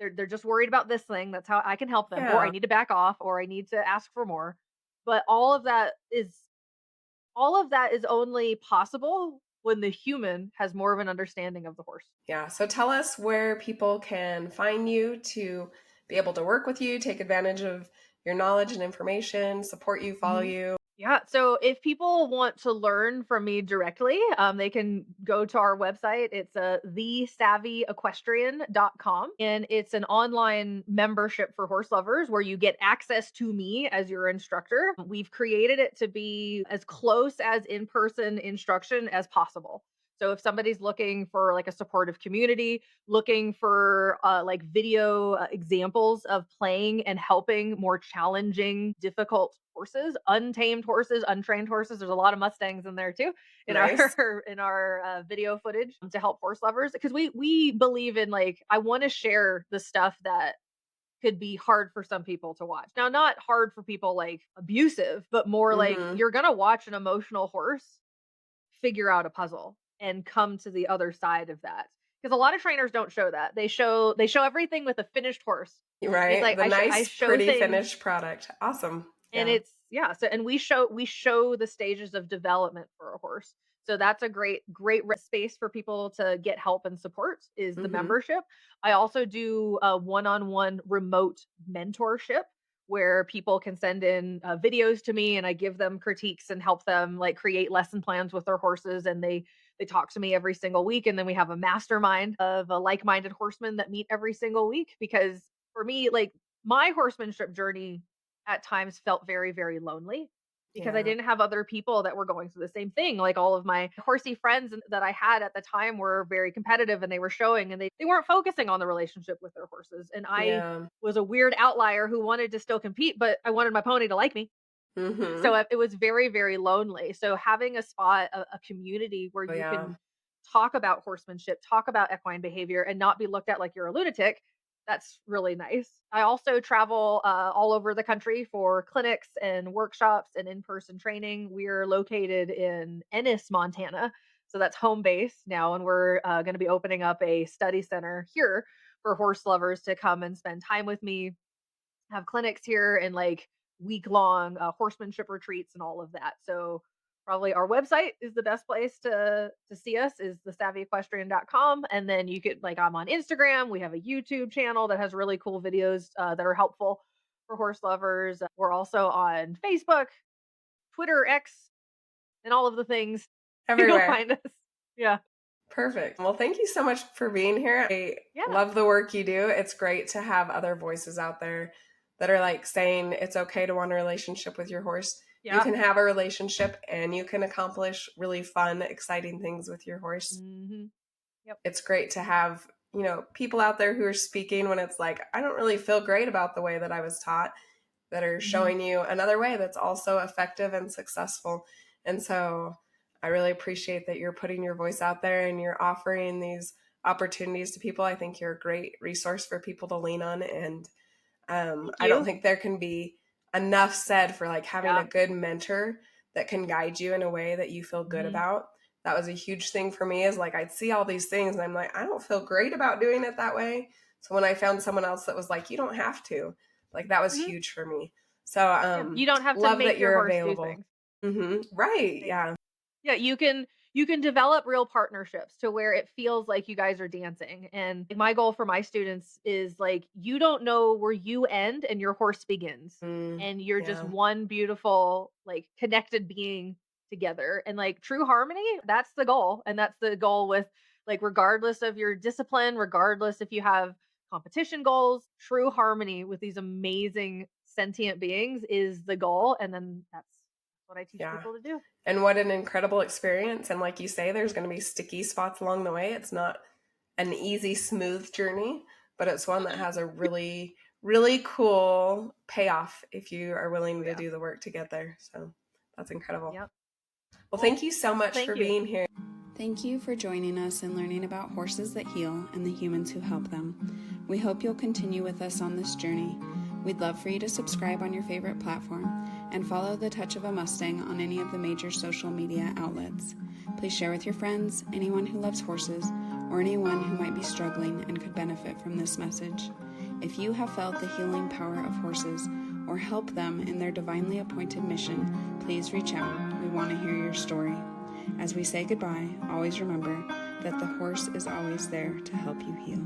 They're just worried about this thing. That's how I can help them, or I Yeah. need to back off, or I need to ask for more." But all of that is only possible when the human has more of an understanding of the horse. Yeah. So tell us where people can find you to be able to work with you, take advantage of your knowledge and information, support you, follow Mhm. you. Yeah, so if people want to learn from me directly, they can go to our website. It's thesavvyequestrian.com, and it's an online membership for horse lovers where you get access to me as your instructor. We've created it to be as close as in-person instruction as possible. So if somebody's looking for like a supportive community, looking for like video examples of playing and helping more challenging, difficult horses, untamed horses, untrained horses. There's a lot of Mustangs in there too in our Nice. in our video footage to help horse lovers, because we believe in, like, I want to share the stuff that could be hard for some people to watch. Now, not hard for people like abusive, but more like Hmm. you're gonna watch an emotional horse figure out a puzzle and come to the other side of that. Because a lot of trainers don't show that. They show everything with a finished horse. It's Right. like The I nice, show pretty things, finished product. Awesome. and Yeah. it's yeah, so and we show the stages of development for a horse. So that's a great space for people to get help and support, is the Hmm. membership. I also do a one-on-one remote mentorship where people can send in videos to me and I give them critiques and help them like create lesson plans with their horses, and they talk to me every single week, and then we have a mastermind of like-minded horsemen that meet every single week. Because for me, like, my horsemanship journey at times felt very, very lonely because I Yeah. didn't have other people that were going through the same thing. Like, all of my horsey friends that I had at the time were very competitive, and they were showing, and they weren't focusing on the relationship with their horses. And I Yeah. was a weird outlier who wanted to still compete, but I wanted my pony to like me. So Mhm. it was very, very lonely. So having a spot, a community where Oh, you yeah. can talk about horsemanship, talk about equine behavior, and not be looked at like you're a lunatic, that's really nice. I also travel all over the country for clinics and workshops and in-person training. We're located in Ennis, Montana. So that's home base now. And we're going to be opening up a study center here for horse lovers to come and spend time with me, have clinics here, and like week-long horsemanship retreats and all of that. So probably our website is the best place to see us, is the savvyequestrian.com. And then you could, like, I'm on Instagram. We have a YouTube channel that has really cool videos that are helpful for horse lovers. We're also on Facebook, Twitter, X, and all of the things. You'll Everywhere. find us. Yeah. Perfect. Well, thank you so much for being here. I Yeah. love the work you do. It's great to have other voices out there that are like saying it's okay to want a relationship with your horse. You Yeah. can have a relationship and you can accomplish really fun, exciting things with your horse. Hmm. Yep. It's great to have, people out there who are speaking when it's like, I don't really feel great about the way that I was taught, that are Hmm. showing you another way that's also effective and successful. And so I really appreciate that you're putting your voice out there and you're offering these opportunities to people. I think you're a great resource for people to lean on. And Thank I don't you. think there can be enough said for like having Yeah. a good mentor that can guide you in a way that you feel good Hmm. about. That was a huge thing for me, is like I'd see all these things and I'm like, I don't feel great about doing it that way. So when I found someone else that was like, you don't have to, like, that was Hmm. huge for me. So Yeah. You don't have to love make that your you're horse do available. things. Right. They Yeah. Yeah, you can develop real partnerships to where it feels like you guys are dancing. And my goal for my students is, like, you don't know where you end and your horse begins. And you're just Yeah. one beautiful, like, connected being together. And like true harmony, that's the goal. And that's the goal with, like, regardless of your discipline, regardless if you have competition goals, true harmony with these amazing sentient beings is the goal. And then that's what I teach Yeah. people to do. And what an incredible experience. And like you say, there's going to be sticky spots along the way. It's not an easy, smooth journey, but it's one that has a really, really cool payoff if you are Oh willing to yeah. do the work to get there. So that's incredible. Yep. Well, Well, thank you so much thank for you. being here. Thank you for joining us and learning about horses that heal and the humans who help them. We hope you'll continue with us on this journey. We'd love for you to subscribe on your favorite platform and follow The Touch of a Mustang on any of the major social media outlets. Please share with your friends, anyone who loves horses, or anyone who might be struggling and could benefit from this message. If you have felt the healing power of horses or help them in their divinely appointed mission, please reach out. We want to hear your story. As we say goodbye, always remember that the horse is always there to help you heal.